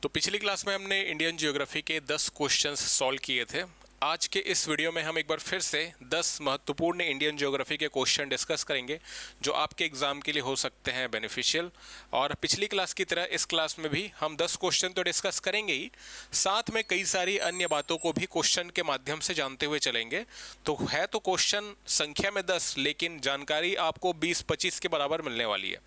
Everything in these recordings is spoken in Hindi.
तो पिछली क्लास में हमने इंडियन ज्योग्राफी के 10 क्वेश्चंस सॉल्व किए थे। आज के इस वीडियो में हम एक बार फिर से 10 महत्वपूर्ण इंडियन ज्योग्राफी के क्वेश्चन डिस्कस करेंगे जो आपके एग्जाम के लिए हो सकते हैं बेनिफिशियल। और पिछली क्लास की तरह इस क्लास में भी हम 10 क्वेश्चन तो डिस्कस करेंगे ही, साथ में कई सारी अन्य बातों को भी क्वेश्चन के माध्यम से जानते हुए चलेंगे। तो है तो क्वेश्चन संख्या में 10, लेकिन जानकारी आपको 20-25 के बराबर मिलने वाली है।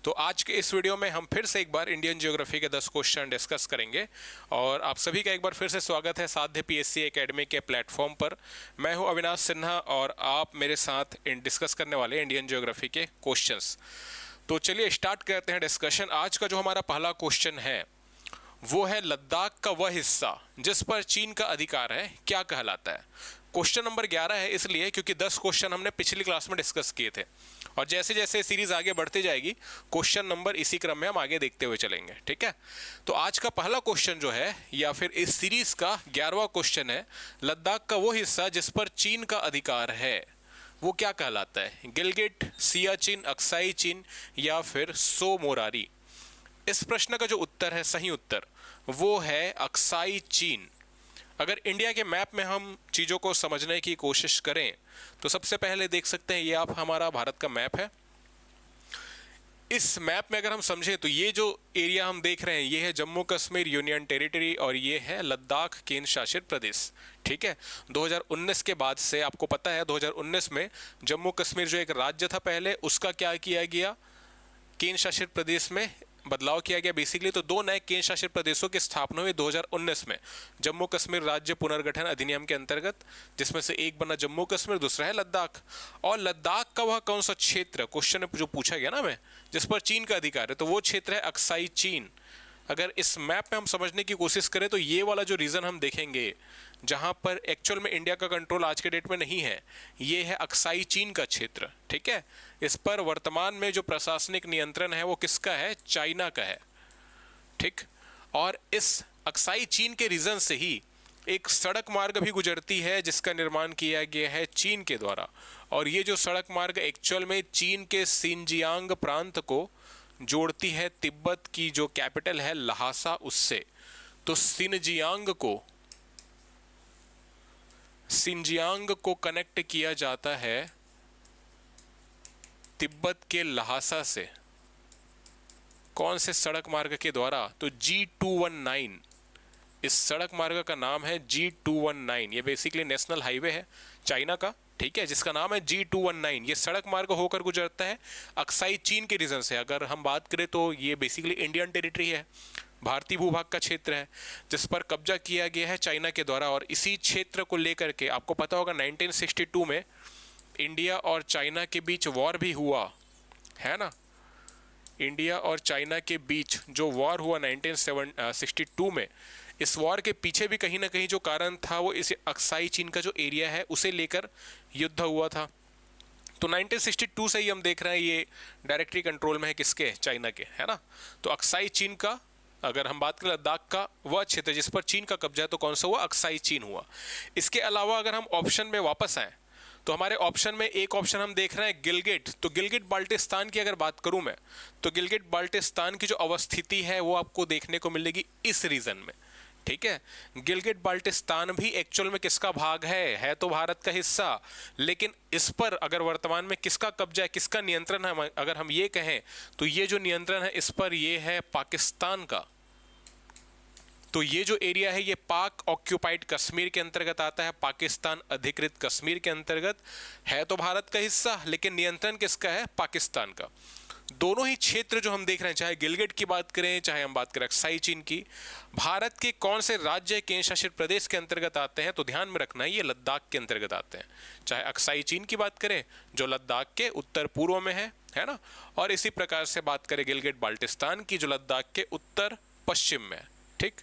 तो आज के इस वीडियो में हम फिर से एक बार इंडियन ज्योग्राफी के 10 क्वेश्चन डिस्कस करेंगे। और आप सभी का एक बार फिर से स्वागत है साध्य पीएससी एकेडमी के प्लेटफॉर्म पर। मैं हूं अविनाश सिन्हा और आप मेरे साथ डिस्कस करने वाले इंडियन ज्योग्राफी के क्वेश्चंस। तो चलिए स्टार्ट करते हैं डिस्कशन। आज का जो हमारा पहला क्वेश्चन है वो है लद्दाख का वह हिस्सा जिस पर चीन का अधिकार है क्या कहलाता है। क्वेश्चन नंबर 11 है इसलिए क्योंकि 10 क्वेश्चन हमने पिछली क्लास में डिस्कस किए थे और जैसे जैसे सीरीज आगे बढ़ती जाएगी क्वेश्चन नंबर इसी क्रम में हम आगे देखते हुए चलेंगे। ठीक है, तो आज का पहला क्वेश्चन जो है या फिर इस सीरीज का 11वां क्वेश्चन है, लद्दाख का वो हिस्सा जिस पर चीन का अधिकार है वो क्या कहलाता है। गिलगिट, सियाचिन, अक्साई चीन या फिर सो मोरारी। इस प्रश्न का जो उत्तर है, सही उत्तर वो है अक्साई चीन। अगर इंडिया के मैप में हम चीज़ों को समझने की कोशिश करें तो सबसे पहले देख सकते हैं ये आप हमारा भारत का मैप है। इस मैप में अगर हम समझें तो ये जो एरिया हम देख रहे हैं ये है जम्मू कश्मीर यूनियन टेरिटरी और ये है लद्दाख केंद्र शासित प्रदेश। ठीक है, 2019 के बाद से आपको पता है 2019 में जम्मू कश्मीर जो एक राज्य था पहले, उसका क्या किया गया, केंद्र शासित प्रदेश में बदलाव किया गया बेसिकली। तो दो नए केंद्र शासित प्रदेशों की स्थापना हुई 2019 में जम्मू कश्मीर राज्य पुनर्गठन अधिनियम के अंतर्गत, जिसमें से एक बना जम्मू कश्मीर, दूसरा है लद्दाख। और लद्दाख का वह कौन सा क्षेत्र, क्वेश्चन जो पूछा गया ना मैं, जिस पर चीन का अधिकार है, तो वो क्षेत्र है अक्साई चीन। अगर इस मैप में हम समझने की कोशिश करें तो ये वाला जो रीजन हम देखेंगे जहां पर एक्चुअल में इंडिया का कंट्रोल आज के डेट में नहीं है, ये है अक्साई चीन का क्षेत्र। ठीक है, इस पर वर्तमान में जो प्रशासनिक नियंत्रण है वो किसका है, चाइना का है। ठीक, और इस अक्साई चीन के रीजन से ही एक सड़क मार्ग भी गुजरती है जिसका निर्माण किया गया है चीन के द्वारा। और ये जो सड़क मार्ग एक्चुअल में चीन के सिनजियांग प्रांत को जोड़ती है तिब्बत की जो कैपिटल है लहासा उससे। तो सिनजियांग को कनेक्ट किया जाता है तिब्बत के लहासा से। कौन से सड़क मार्ग के द्वारा, तो G219। इस सड़क मार्ग का नाम है G219। ये बेसिकली नेशनल हाईवे है चाइना का, ठीक है, जिसका नाम है G219। ये सड़क मार्ग होकर गुजरता है अक्साई चीन के रीजन से। अगर हम बात करें तो ये बेसिकली इंडियन टेरिटरी है, भारतीय भूभाग का क्षेत्र है जिस पर कब्जा किया गया है चाइना के द्वारा। और इसी क्षेत्र को लेकर के आपको पता होगा 1962 में इंडिया और चाइना के बीच वॉर भी हुआ है ना। इंडिया और चाइना के बीच जो वॉर हुआ 1962 में, इस वॉर के पीछे भी कहीं ना कहीं जो कारण था वो इस अक्साई चीन का जो एरिया है उसे लेकर युद्ध हुआ था। तो 1962 से ही हम देख रहे हैं ये डायरेक्टली कंट्रोल में है किसके, चाइना के, है ना। तो अक्साई चीन का अगर हम बात करें लद्दाख का वह क्षेत्र जिस पर चीन का कब्जा है तो कौन सा हुआ, अक्साई चीन हुआ। इसके अलावा अगर हम ऑप्शन में वापस आए तो हमारे ऑप्शन में एक ऑप्शन हम देख रहे हैं गिलगिट। तो गिलगिट बाल्टिस्तान की अगर बात करूं मैं तो गिलगिट बाल्टिस्तान की जो अवस्थिति है वो आपको देखने को मिलेगी इस रीजन में। ठीक है, गिलगिट बाल्टिस्तान भी एक्चुअल में किसका भाग है तो भारत का हिस्सा, लेकिन इस पर अगर वर्तमान में किसका कब्जा है, किसका नियंत्रण है, अगर हम ये कहें तो ये जो नियंत्रण है इस पर ये है पाकिस्तान का। तो ये जो एरिया है ये पाक ऑक्यूपाइड कश्मीर के अंतर्गत आता है, पाकिस्तान अधिकृत कश्मीर के अंतर्गत है तो भारत का हिस्सा, लेकिन नियंत्रण किसका है, पाकिस्तान का। दोनों ही क्षेत्र जो हम देख रहे हैं, चाहे गिलगिट की बात करें चाहे हम बात करें अक्साई चीन की, भारत के कौन से राज्य केंद्र शासित प्रदेश के अंतर्गत आते हैं, तो ध्यान में रखना ये लद्दाख के अंतर्गत आते हैं। चाहे अक्साई चीन की बात करें जो लद्दाख के उत्तर पूर्व में है ना, और इसी प्रकार से बात करें गिलगिट बाल्टिस्तान की जो लद्दाख के उत्तर पश्चिम में है। ठीक,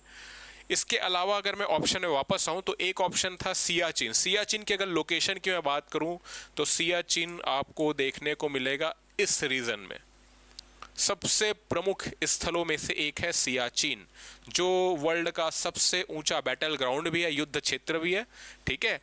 इसके अलावा अगर मैं ऑप्शन में वापस आऊं तो एक ऑप्शन था सियाचिन। सियाचिन की अगर लोकेशन की मैं बात करूं तो सियाचिन आपको देखने को मिलेगा इस रीजन में। सबसे प्रमुख स्थलों में से एक है सियाचिन, जो वर्ल्ड का सबसे ऊंचा बैटल ग्राउंड भी है, युद्ध क्षेत्र भी है। ठीक है,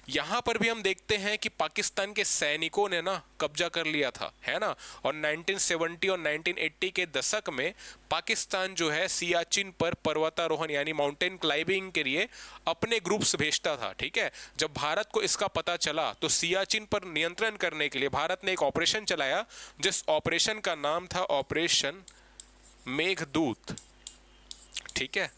यहां पर भी हम देखते हैं कि पाकिस्तान के सैनिकों ने ना कब्जा कर लिया था, है ना। और 1970 और 1980 के दशक में पाकिस्तान जो है सियाचिन पर पर्वतारोहण यानी माउंटेन क्लाइंबिंग के लिए अपने ग्रुप्स भेजता था, ठीक है। जब भारत को इसका पता चला तो सियाचिन पर नियंत्रण करने के लिए भारत ने एक ऑपरेशन चलाया, जिस ऑपरेशन का नाम था ऑपरेशन मेघदूत, ठीक है।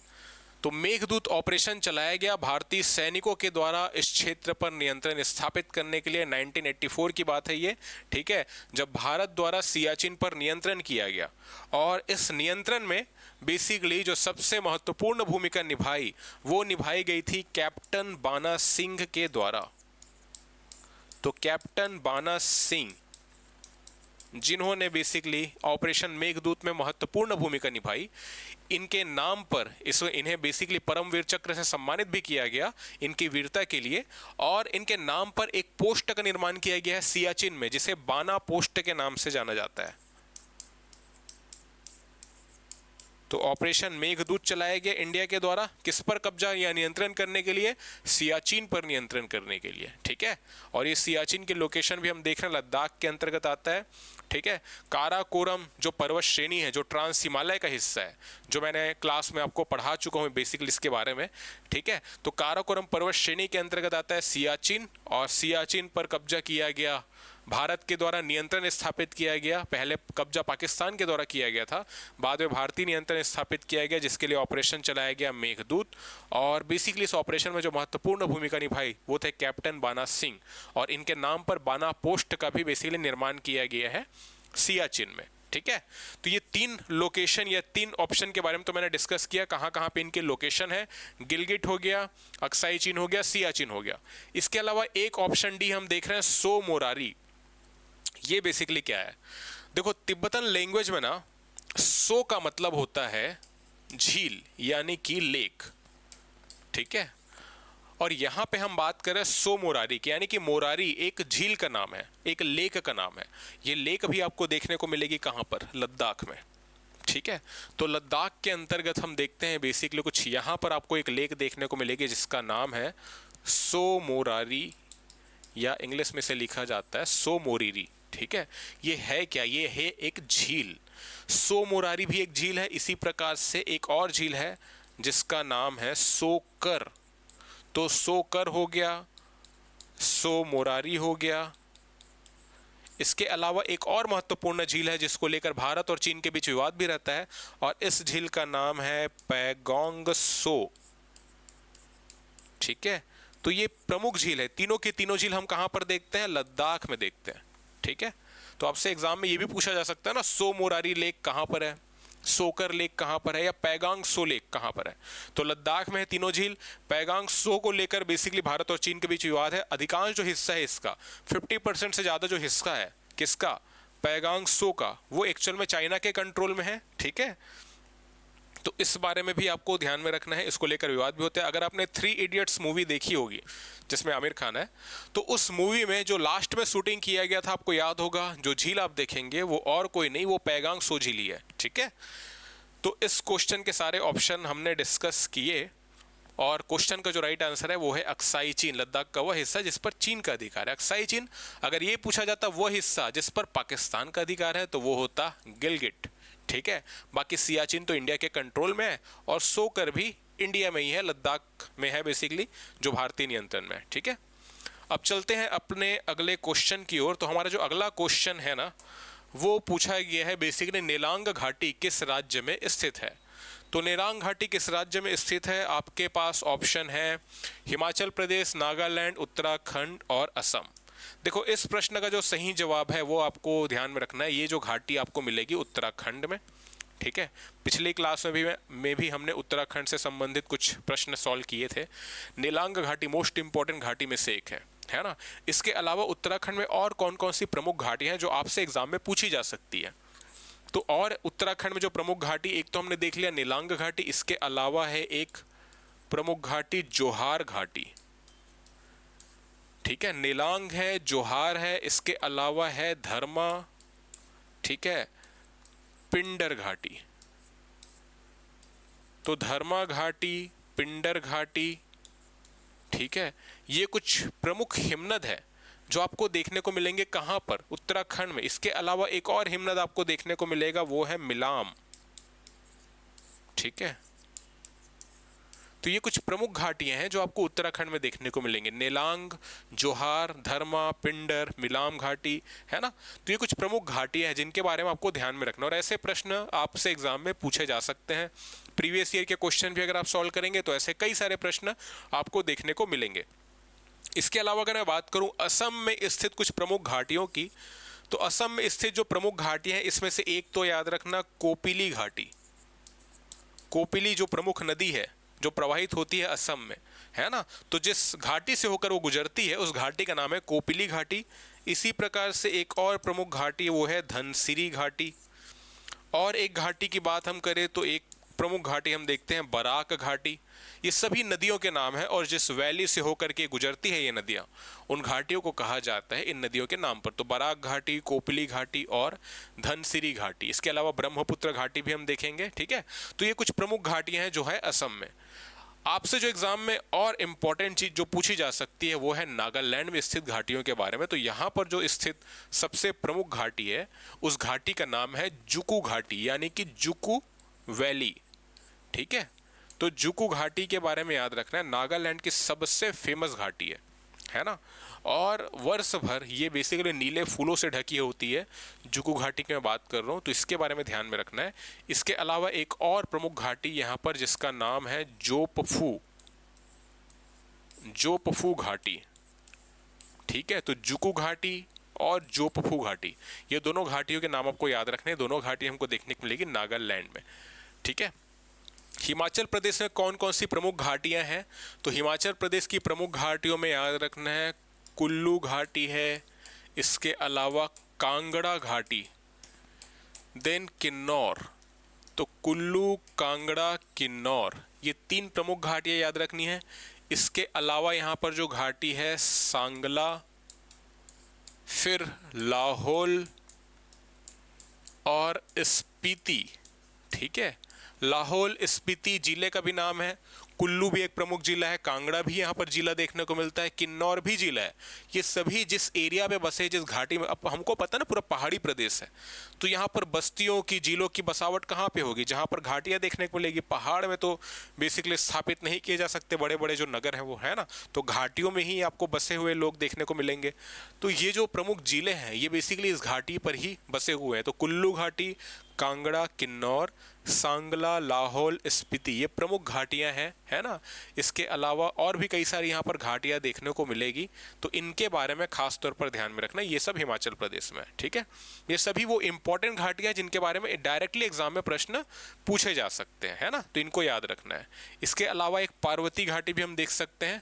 तो मेघदूत ऑपरेशन चलाया गया भारतीय सैनिकों के द्वारा इस क्षेत्र पर नियंत्रण स्थापित करने के लिए। 1984 की बात है ये, ठीक है, जब भारत द्वारा सियाचिन पर नियंत्रण किया गया। और इस नियंत्रण में बेसिकली जो सबसे महत्वपूर्ण भूमिका निभाई वो निभाई गई थी कैप्टन बाना सिंह के द्वारा। तो कैप्टन बाना सिंह जिन्होंने बेसिकली ऑपरेशन मेघदूत में महत्वपूर्ण भूमिका निभाई, इनके नाम पर इन्हें बेसिकली परमवीर चक्र से सम्मानित भी किया गया इनकी वीरता के लिए। और इनके नाम पर एक पोस्ट का निर्माण किया गया है सियाचिन में, जिसे बाना पोस्ट के नाम से जाना जाता है। तो ऑपरेशन मेघदूत चलाया गया इंडिया के द्वारा किस पर कब्जा या नियंत्रण करने के लिए? सियाचिन पर नियंत्रण करने के लिए, ठीक है। और ये सियाचिन की लोकेशन भी हम देख रहे हैं लद्दाख के अंतर्गत आता है, ठीक है। काराकोरम जो पर्वत श्रेणी है, जो ट्रांस हिमालय का हिस्सा है, जो मैंने क्लास में आपको पढ़ा चुका हूँ बेसिकली इसके बारे में, ठीक है। तो काराकोरम पर्वत श्रेणी के अंतर्गत आता है सियाचिन, और सियाचिन पर कब्जा किया गया, भारत के द्वारा नियंत्रण स्थापित किया गया। पहले कब्जा पाकिस्तान के द्वारा किया गया था, बाद में भारतीय नियंत्रण स्थापित किया गया, जिसके लिए ऑपरेशन चलाया गया मेघदूत। और बेसिकली इस ऑपरेशन में जो महत्वपूर्ण भूमिका निभाई वो थे कैप्टन बाना सिंह, और इनके नाम पर बाना पोस्ट का भी बेसिकली निर्माण किया गया है सियाचिन में, ठीक है। तो ये 3 लोकेशन या 3 ऑप्शन के बारे में तो मैंने डिस्कस किया, कहाँ कहाँ पे इनके लोकेशन है। गिलगिट हो गया, अक्साई चीन हो गया, सियाचिन हो गया। इसके अलावा एक ऑप्शन डी हम देख रहे हैं सो मोरारी। ये बेसिकली क्या है? देखो तिब्बतन लैंग्वेज में ना सो का मतलब होता है झील यानी कि लेक, ठीक है। और यहां पे हम बात करें सो मोरारी की, यानी कि मोरारी एक झील का नाम है, एक लेक का नाम है। ये लेक भी आपको देखने को मिलेगी कहां पर? लद्दाख में, ठीक है। तो लद्दाख के अंतर्गत हम देखते हैं बेसिकली कुछ यहां पर आपको एक लेक देखने को मिलेगी जिसका नाम है सो मोरारी, या इंग्लिश में से लिखा जाता है सो मोरीरी, ठीक है। ये है क्या? ये है एक झील। सो मोरारी भी एक झील है। इसी प्रकार से एक और झील है जिसका नाम है सोकर। तो सोकर हो गया, सो मोरारी हो गया। इसके अलावा एक और महत्वपूर्ण झील है जिसको लेकर भारत और चीन के बीच विवाद भी रहता है, और इस झील का नाम है पैगोंग सो, ठीक है। तो ये प्रमुख झील है। तीनों की तीनों झील हम कहां पर देखते हैं? लद्दाख में देखते हैं, ठीक है। तो आपसे एग्जाम में ये भी पूछा जा सकता है ना, सो मोरारी लेक कहां पर है, सोकर लेक कहां पर है, या पैगांग सो लेक कहां पर है? तो लद्दाख में है तीनों झील। पैगांग सो को लेकर बेसिकली भारत और चीन के बीच विवाद है। अधिकांश जो हिस्सा है इसका 50% से ज्यादा जो हिस्सा है किसका? पैगांग सो का, वो एक्चुअल में चाइना के कंट्रोल में है, ठीक है। तो इस बारे में भी आपको ध्यान में रखना है, इसको लेकर विवाद भी होते हैं। अगर आपने 3 इडियट्स मूवी देखी होगी जिसमें आमिर खान है, तो उस मूवी में जो लास्ट में शूटिंग किया गया था आपको याद होगा, जो झील आप देखेंगे वो और कोई नहीं, वो पैगांग सो झील ही है, ठीक है। तो इस क्वेश्चन के सारे ऑप्शन हमने डिस्कस किए, और क्वेश्चन का जो राइट आंसर है वो है अक्साई चीन, लद्दाख का वह हिस्सा जिस पर चीन का अधिकार है। अक्साई चीन, अगर ये पूछा जाता वह हिस्सा जिस पर पाकिस्तान का अधिकार है तो वो होता गिलगिट, ठीक है। बाकी सियाचिन तो इंडिया के कंट्रोल में है, और सोकर भी इंडिया में ही है, लद्दाख में है बेसिकली, जो भारतीय नियंत्रण में है, ठीक है। अब चलते हैं अपने अगले क्वेश्चन की ओर। तो हमारा जो अगला क्वेश्चन है ना, वो पूछा गया है बेसिकली नेलांग घाटी किस राज्य में स्थित है? तो नेलांग घाटी किस राज्य में स्थित है? आपके पास ऑप्शन है हिमाचल प्रदेश, नागालैंड, उत्तराखंड और असम। देखो इस प्रश्न का जो सही जवाब है वो आपको ध्यान में रखना है। ये जो घाटी आपको मिलेगी उत्तराखंड में, ठीक है। पिछली क्लास में भी हमने उत्तराखंड से संबंधित कुछ प्रश्न सॉल्व किए थे। नेलांग घाटी मोस्ट इंपॉर्टेंट घाटी में से एक है ना। इसके अलावा उत्तराखंड में और कौन कौन सी प्रमुख घाटियां हैं जो आपसे एग्जाम में पूछी जा सकती है? तो और उत्तराखंड में जो प्रमुख घाटी, एक तो हमने देख लिया नेलांग घाटी, इसके अलावा है एक प्रमुख घाटी जोहार घाटी, ठीक है। नेलांग है, जोहार है, इसके अलावा है धर्मा, ठीक है, पिंडर घाटी। तो धर्मा घाटी, पिंडर घाटी, ठीक है। ये कुछ प्रमुख हिमनद है जो आपको देखने को मिलेंगे कहाँ पर, उत्तराखंड में। इसके अलावा एक और हिमनद आपको देखने को मिलेगा, वो है मिलाम। ठीक है, तो ये कुछ प्रमुख घाटियां हैं जो आपको उत्तराखंड में देखने को मिलेंगे। नेलांग, जोहार, धर्मा, पिंडर, मिलाम घाटी, है ना। तो ये कुछ प्रमुख घाटियां हैं जिनके बारे में आपको ध्यान में रखना, और ऐसे प्रश्न आपसे एग्जाम में पूछे जा सकते हैं। प्रीवियस ईयर के क्वेश्चन भी अगर आप सॉल्व करेंगे तो ऐसे कई सारे प्रश्न आपको देखने को मिलेंगे। इसके अलावा अगर मैं बात करूं असम में स्थित कुछ प्रमुख घाटियों की, तो असम में स्थित जो प्रमुख घाटियां हैं इसमें से एक तो याद रखना, कोपिली घाटी। कोपिली जो प्रमुख नदी है जो प्रवाहित होती है असम में, है ना, तो जिस घाटी से होकर वो गुजरती है उस घाटी का नाम है कोपिली घाटी। इसी प्रकार से एक और प्रमुख घाटी वो है धनसिरी घाटी। और एक घाटी की बात हम करें तो एक प्रमुख घाटी हम देखते हैं बराक घाटी। ये सभी नदियों के नाम है, और जिस वैली से होकर के गुजरती है ये नदियाँ, उन घाटियों को कहा जाता है इन नदियों के नाम पर। तो बराक घाटी, कोपिली घाटी और धनसिरी घाटी। इसके अलावा ब्रह्मपुत्र घाटी भी हम देखेंगे। ठीक है, तो ये कुछ प्रमुख घाटियां हैं जो है असम में। आपसे जो एग्जाम में और इम्पॉर्टेंट चीज जो पूछी जा सकती है वो है नागालैंड में स्थित घाटियों के बारे में। तो यहाँ पर जो स्थित सबसे प्रमुख घाटी है उस घाटी का नाम है जुकू घाटी, यानी कि जुकू वैली। ठीक है, तो जुकू घाटी के बारे में याद रखना है, नागालैंड की सबसे फेमस घाटी है ना। और वर्ष भर ये बेसिकली नीले फूलों से ढकी होती है, जुकू घाटी की मैं बात कर रहा हूँ, तो इसके बारे में ध्यान में रखना है। इसके अलावा एक और प्रमुख घाटी यहाँ पर जिसका नाम है जोपफू, जोपफू घाटी। ठीक है, तो जुकू घाटी और जोपफू घाटी, ये दोनों घाटियों के नाम आपको याद रखने हैं। दोनों घाटी हमको देखने को मिलेगी नागालैंड में। ठीक है, हिमाचल प्रदेश में कौन कौन सी प्रमुख घाटियां हैं, तो हिमाचल प्रदेश की प्रमुख घाटियों में याद रखना है कुल्लू घाटी है, इसके अलावा कांगड़ा घाटी, देन किन्नौर। तो कुल्लू, कांगड़ा, किन्नौर, ये तीन प्रमुख घाटियां याद रखनी है। इसके अलावा यहाँ पर जो घाटी है सांगला, फिर लाहौल और स्पीति। ठीक है, लाहौल स्पीति जिले का भी नाम है। कुल्लू भी एक प्रमुख जिला है, कांगड़ा भी यहाँ पर जिला देखने को मिलता है, किन्नौर भी जिला है। ये सभी जिस एरिया पे बसे, जिस घाटी में, अब हमको पता है ना पूरा पहाड़ी प्रदेश है, तो यहाँ पर बस्तियों की, जिलों की बसावट कहाँ पे होगी, जहाँ पर घाटियाँ देखने को मिलेगी। पहाड़ में तो बेसिकली स्थापित नहीं किए जा सकते बड़े बड़े जो नगर हैं वो, है ना, तो घाटियों में ही आपको बसे हुए लोग देखने को मिलेंगे। तो ये जो प्रमुख जिले हैं ये बेसिकली इस घाटी पर ही बसे हुए हैं। तो कुल्लू घाटी, कांगड़ा, किन्नौर, सांगला, लाहौल, स्पीति, ये प्रमुख घाटियां हैं, है ना। इसके अलावा और भी कई सारी यहाँ पर घाटियां देखने को मिलेगी, तो इनके बारे में खास तौर पर ध्यान में रखना। ये सब हिमाचल प्रदेश में है। ठीक है, ये सभी वो इंपॉर्टेंट घाटियां जिनके बारे में डायरेक्टली एग्जाम में प्रश्न पूछे जा सकते हैं, है ना, तो इनको याद रखना है। इसके अलावा एक पार्वती घाटी भी हम देख सकते हैं,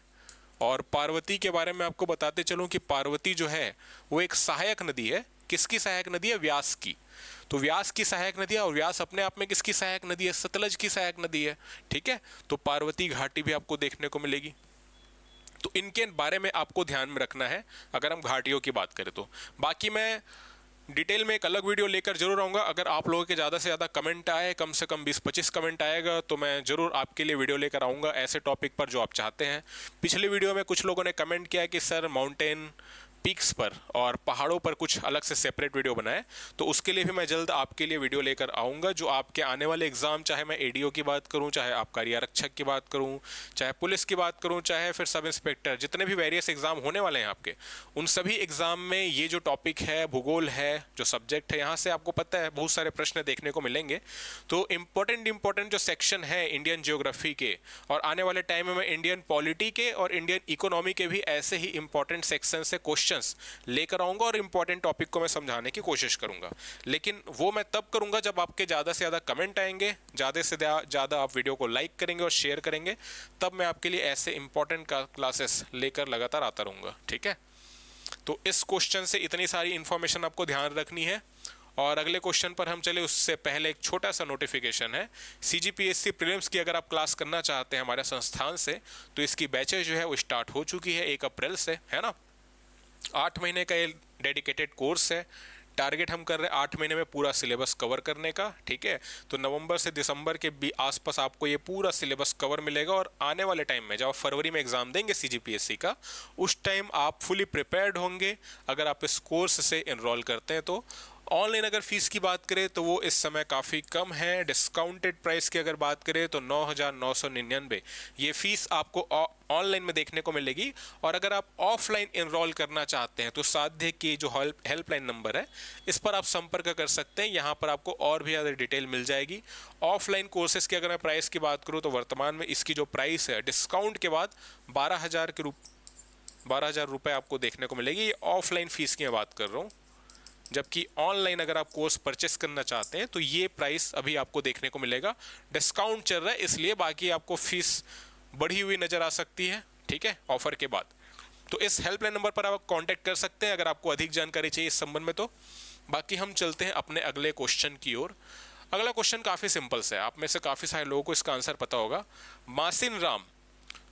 और पार्वती के बारे में आपको बताते चलूं कि पार्वती जो है वो एक सहायक नदी है। किसकी सहायक नदी है? व्यास की। तो व्यास की सहायक नदी है, और व्यास अपने आप में किसकी सहायक नदी है? सतलज की सहायक नदी है। ठीक है, तो पार्वती घाटी भी आपको देखने को मिलेगी। तो इनके बारे में आपको ध्यान में रखना है अगर हम घाटियों की बात करें तो। बाकी मैं डिटेल में एक अलग वीडियो लेकर जरूर आऊँगा। अगर आप लोगों के ज़्यादा से ज़्यादा कमेंट आए, कम से कम 20-25 कमेंट आएगा, तो मैं ज़रूर आपके लिए वीडियो लेकर आऊँगा ऐसे टॉपिक पर जो आप चाहते हैं। पिछले वीडियो में कुछ लोगों ने कमेंट किया कि सर माउंटेन पीक्स पर और पहाड़ों पर कुछ अलग से सेपरेट वीडियो बनाए, तो उसके लिए भी मैं जल्द आपके लिए वीडियो लेकर आऊँगा, जो आपके आने वाले एग्जाम, चाहे मैं एडीओ की बात करूँ, चाहे आबकारी आरक्षक की बात करूँ, चाहे पुलिस की बात करूँ, चाहे फिर सब इंस्पेक्टर, जितने भी वेरियस एग्जाम होने वाले हैं आपके, उन सभी एग्जाम में ये जो टॉपिक है, भूगोल है, जो सब्जेक्ट है, यहाँ से आपको पता है बहुत सारे प्रश्न देखने को मिलेंगे। तो इम्पोर्टेंट जो सेक्शन है इंडियन जियोग्राफी के, और आने वाले टाइम में मैं इंडियन पॉलिटी के और इंडियन इकोनॉमी के भी ऐसे ही इंपॉर्टेंट सेक्शन से क्वेश्चंस लेकर आऊंगा, और इंपॉर्टेंट टॉपिक को मैं समझाने की कोशिश करूंगा। लेकिन वो मैं तब करूंगा जब आपके ज़्यादा से ज़्यादा कमेंट आएंगे, ज़्यादा से ज़्यादा आप वीडियो को लाइक करेंगे और शेयर करेंगे, तब मैं आपके लिए ऐसे इंपॉर्टेंट क्लासेस लेकर लगातार आता रहूँगा। ठीक है, तो इस क्वेश्चन से इतनी सारी इंफॉर्मेशन आपको ध्यान रखनी है। और अगले क्वेश्चन पर हम चले उससे पहले एक छोटा सा नोटिफिकेशन है। सीजीपीएससी प्रीलिम्स की अगर आप क्लास करना चाहते हैं हमारे संस्थान से, तो इसकी बैचेज जो है वो स्टार्ट हो चुकी है 1 अप्रैल से, है ना। 8 महीने का ये डेडिकेटेड कोर्स है। टारगेट हम कर रहे हैं 8 महीने में पूरा सिलेबस कवर करने का, ठीक है। तो नवंबर से दिसंबर के आसपास आपको ये पूरा सिलेबस कवर मिलेगा, और आने वाले टाइम में जब आप फरवरी में एग्जाम देंगे CGPSC का, उस टाइम आप फुली प्रिपेयर्ड होंगे अगर आप इस कोर्स से इनरोल करते हैं तो। ऑनलाइन अगर फीस की बात करें तो वो इस समय काफ़ी कम है। डिस्काउंटेड प्राइस की अगर बात करें तो 9,999 ये फीस आपको ऑनलाइन में देखने को मिलेगी। और अगर आप ऑफलाइन इनरोल करना चाहते हैं तो साध्य की जो हेल्पलाइन नंबर है, इस पर आप संपर्क कर सकते हैं। यहाँ पर आपको और भी ज़्यादा डिटेल मिल जाएगी। ऑफलाइन कोर्सेज की अगर मैं प्राइस की बात करूँ तो वर्तमान में इसकी जो प्राइस है डिस्काउंट के बाद 12,000 रुपये आपको देखने को मिलेगी। ये ऑफलाइन फीस की मैं बात कर रहा हूँ, जबकि ऑनलाइन अगर आप कोर्स परचेस करना चाहते हैं तो ये प्राइस अभी आपको देखने को मिलेगा। डिस्काउंट चल रहा है इसलिए, बाकी आपको फीस बढ़ी हुई नज़र आ सकती है, ठीक है, ऑफर के बाद। तो इस हेल्पलाइन नंबर पर आप कांटेक्ट कर सकते हैं अगर आपको अधिक जानकारी चाहिए इस संबंध में। तो बाकी हम चलते हैं अपने अगले क्वेश्चन की ओर। अगला क्वेश्चन काफ़ी सिंपल से है, आप में से काफ़ी सारे लोगों को इसका आंसर पता होगा। मासिन राम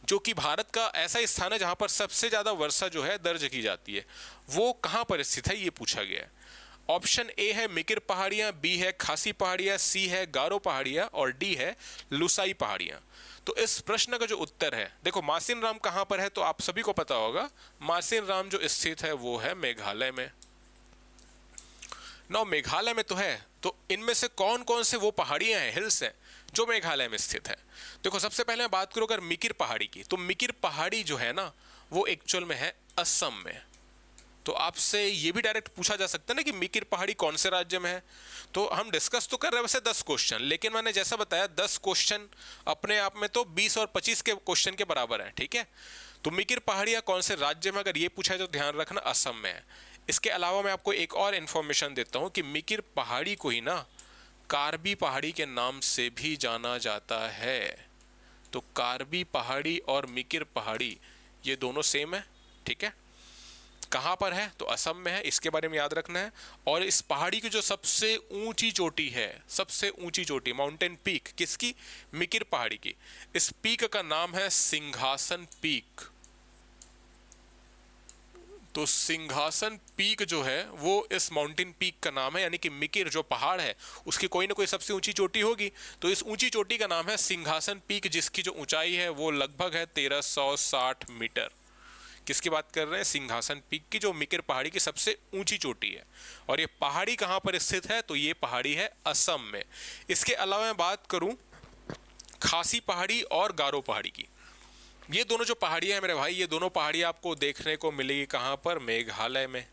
जो कि भारत का ऐसा स्थान है जहाँ पर सबसे ज़्यादा वर्षा जो है दर्ज की जाती है, वो कहाँ पर स्थित है, ये पूछा गया है। ऑप्शन ए है मिकिर पहाड़ियाँ, बी है खासी पहाड़ियाँ, सी है गारो पहाड़ियाँ, और डी है लुसाई पहाड़ियाँ। तो इस प्रश्न का जो उत्तर है, देखो मासिन राम कहाँ पर है तो आप सभी को पता होगा, मासिन राम जो स्थित है वो है मेघालय में। नौ मेघालय में तो है, तो इनमें से कौन कौन से वो पहाड़ियाँ हैं, हिल्स हैं जो मेघालय में स्थित है। देखो सबसे पहले मैं बात करूँ अगर मिकिर पहाड़ी की, तो मिकिर पहाड़ी जो है ना वो एक्चुअल में है असम में। तो आपसे ये भी डायरेक्ट पूछा जा सकता है ना कि मिकिर पहाड़ी कौन से राज्य में है। तो हम डिस्कस तो कर रहे हैं वैसे 10 क्वेश्चन, लेकिन मैंने जैसा बताया 10 क्वेश्चन अपने आप में तो 20 और 25 के क्वेश्चन के बराबर है, ठीक है। तो मिकिर पहाड़ियाँ कौन से राज्य में, अगर ये पूछा है तो ध्यान रखना असम में है। इसके अलावा मैं आपको एक और इन्फॉर्मेशन देता हूँ कि मिकिर पहाड़ी को ही ना कार्बी पहाड़ी के नाम से भी जाना जाता है। तो कार्बी पहाड़ी और मिकिर पहाड़ी ये दोनों सेम है, ठीक है। कहाँ पर है तो असम में है, इसके बारे में याद रखना है। और इस पहाड़ी की जो सबसे ऊंची चोटी है, सबसे ऊंची चोटी माउंटेन पीक किसकी, मिकिर पहाड़ी की, इस पीक का नाम है सिंहासन पीक। तो सिंहासन पीक जो है वो इस माउंटेन पीक का नाम है, यानी कि मिकिर जो पहाड़ है उसकी कोई ना कोई सबसे ऊंची चोटी होगी, तो इस ऊंची चोटी का नाम है सिंहासन पीक, जिसकी जो ऊंचाई है वो लगभग है 1360 मीटर। किसकी बात कर रहे हैं, सिंहासन पीक की, जो मिकिर पहाड़ी की सबसे ऊंची चोटी है। और ये पहाड़ी कहाँ पर स्थित है तो ये पहाड़ी है असम में। इसके अलावा मैं बात करूं खासी पहाड़ी और गारो पहाड़ी की, ये दोनों जो पहाड़ियां हैं मेरे भाई, ये दोनों पहाड़ियां आपको देखने को मिलेगी कहाँ पर, मेघालय में।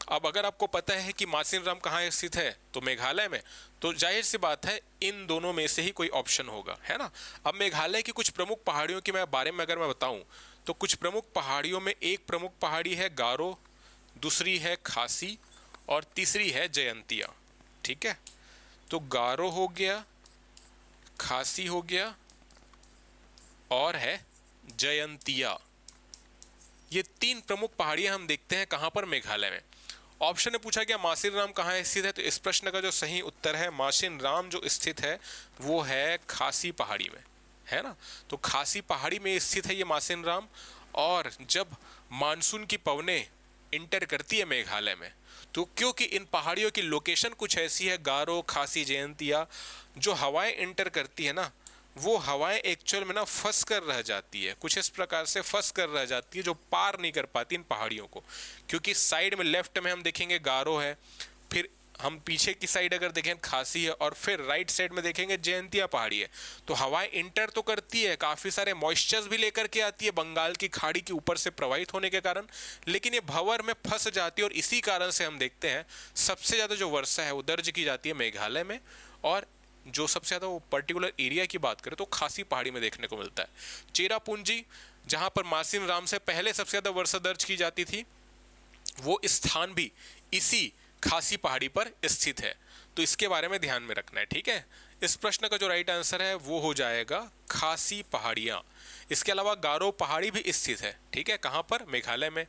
अब अगर आपको पता है कि मासिन राम कहाँ स्थित है तो मेघालय में, तो जाहिर सी बात है इन दोनों में से ही कोई ऑप्शन होगा, है ना। अब मेघालय की कुछ प्रमुख पहाड़ियों के बारे में अगर मैं बताऊं तो कुछ प्रमुख पहाड़ियों में एक प्रमुख पहाड़ी है गारो, दूसरी है खासी और तीसरी है जयंतिया, ठीक है। तो गारो हो गया, खासी हो गया और है जयंतिया। ये 3 प्रमुख पहाड़ियां हम देखते हैं कहां पर, मेघालय में। ऑप्शन में पूछा गया मासिन राम कहाँ स्थित है, तो इस प्रश्न का जो सही उत्तर है मासिन राम जो स्थित है वो है खासी पहाड़ी में, है ना। तो खासी पहाड़ी में स्थित है ये मासिन राम। और जब मानसून की पवनें इंटर करती है मेघालय में, तो क्योंकि इन पहाड़ियों की लोकेशन कुछ ऐसी है, गारो खासी जयंतिया, जो हवाएं इंटर करती है ना, वो हवाएं एक्चुअल में ना फंस कर रह जाती है, कुछ इस प्रकार से फंस कर रह जाती है, जो पार नहीं कर पाती इन पहाड़ियों को। क्योंकि साइड में लेफ्ट में हम देखेंगे गारो है, फिर हम पीछे की साइड अगर देखें खासी है, और फिर राइट साइड में देखेंगे जयंतिया पहाड़ी है। तो हवाएं इंटर तो करती है, काफ़ी सारे मॉइस्चर्स भी लेकर के आती है बंगाल की खाड़ी के ऊपर से प्रवाहित होने के कारण, लेकिन ये भंवर में फंस जाती है। और इसी कारण से हम देखते हैं सबसे ज़्यादा जो वर्षा है वो दर्ज की जाती है मेघालय में, और जो सबसे ज़्यादा वो पर्टिकुलर एरिया की बात करें तो खासी पहाड़ी में देखने को मिलता है। चेरापूंजी जहाँ पर मासिन राम से पहले सबसे ज़्यादा वर्षा दर्ज की जाती थी, वो स्थान भी इसी खासी पहाड़ी पर स्थित है। तो इसके बारे में ध्यान में रखना है, ठीक है। इस प्रश्न का जो राइट आंसर है वो हो जाएगा खासी पहाड़ियाँ। इसके अलावा गारो पहाड़ी भी स्थित है, ठीक है, कहाँ पर, मेघालय में।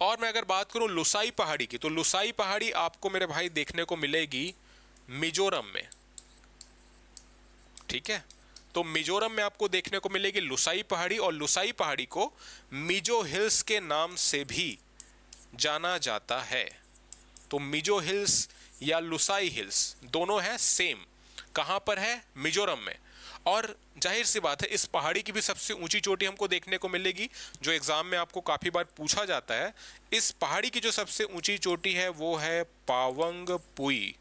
और मैं अगर बात करूँ लुसाई पहाड़ी की, तो लुसाई पहाड़ी आपको मेरे भाई देखने को मिलेगी मिजोरम में, ठीक है। तो मिजोरम में आपको देखने को मिलेगी लुसाई पहाड़ी, और लुसाई पहाड़ी को मिजो हिल्स के नाम से भी जाना जाता है। तो मिजो हिल्स या लुसाई हिल्स, दोनों है सेम। कहां पर है? मिजोरम में। और जाहिर सी बात है इस पहाड़ी की भी सबसे ऊंची चोटी हमको देखने को मिलेगी, जो एग्जाम में आपको काफी बार पूछा जाता है। इस पहाड़ी की जो सबसे ऊंची चोटी है वो है पावंग पुई।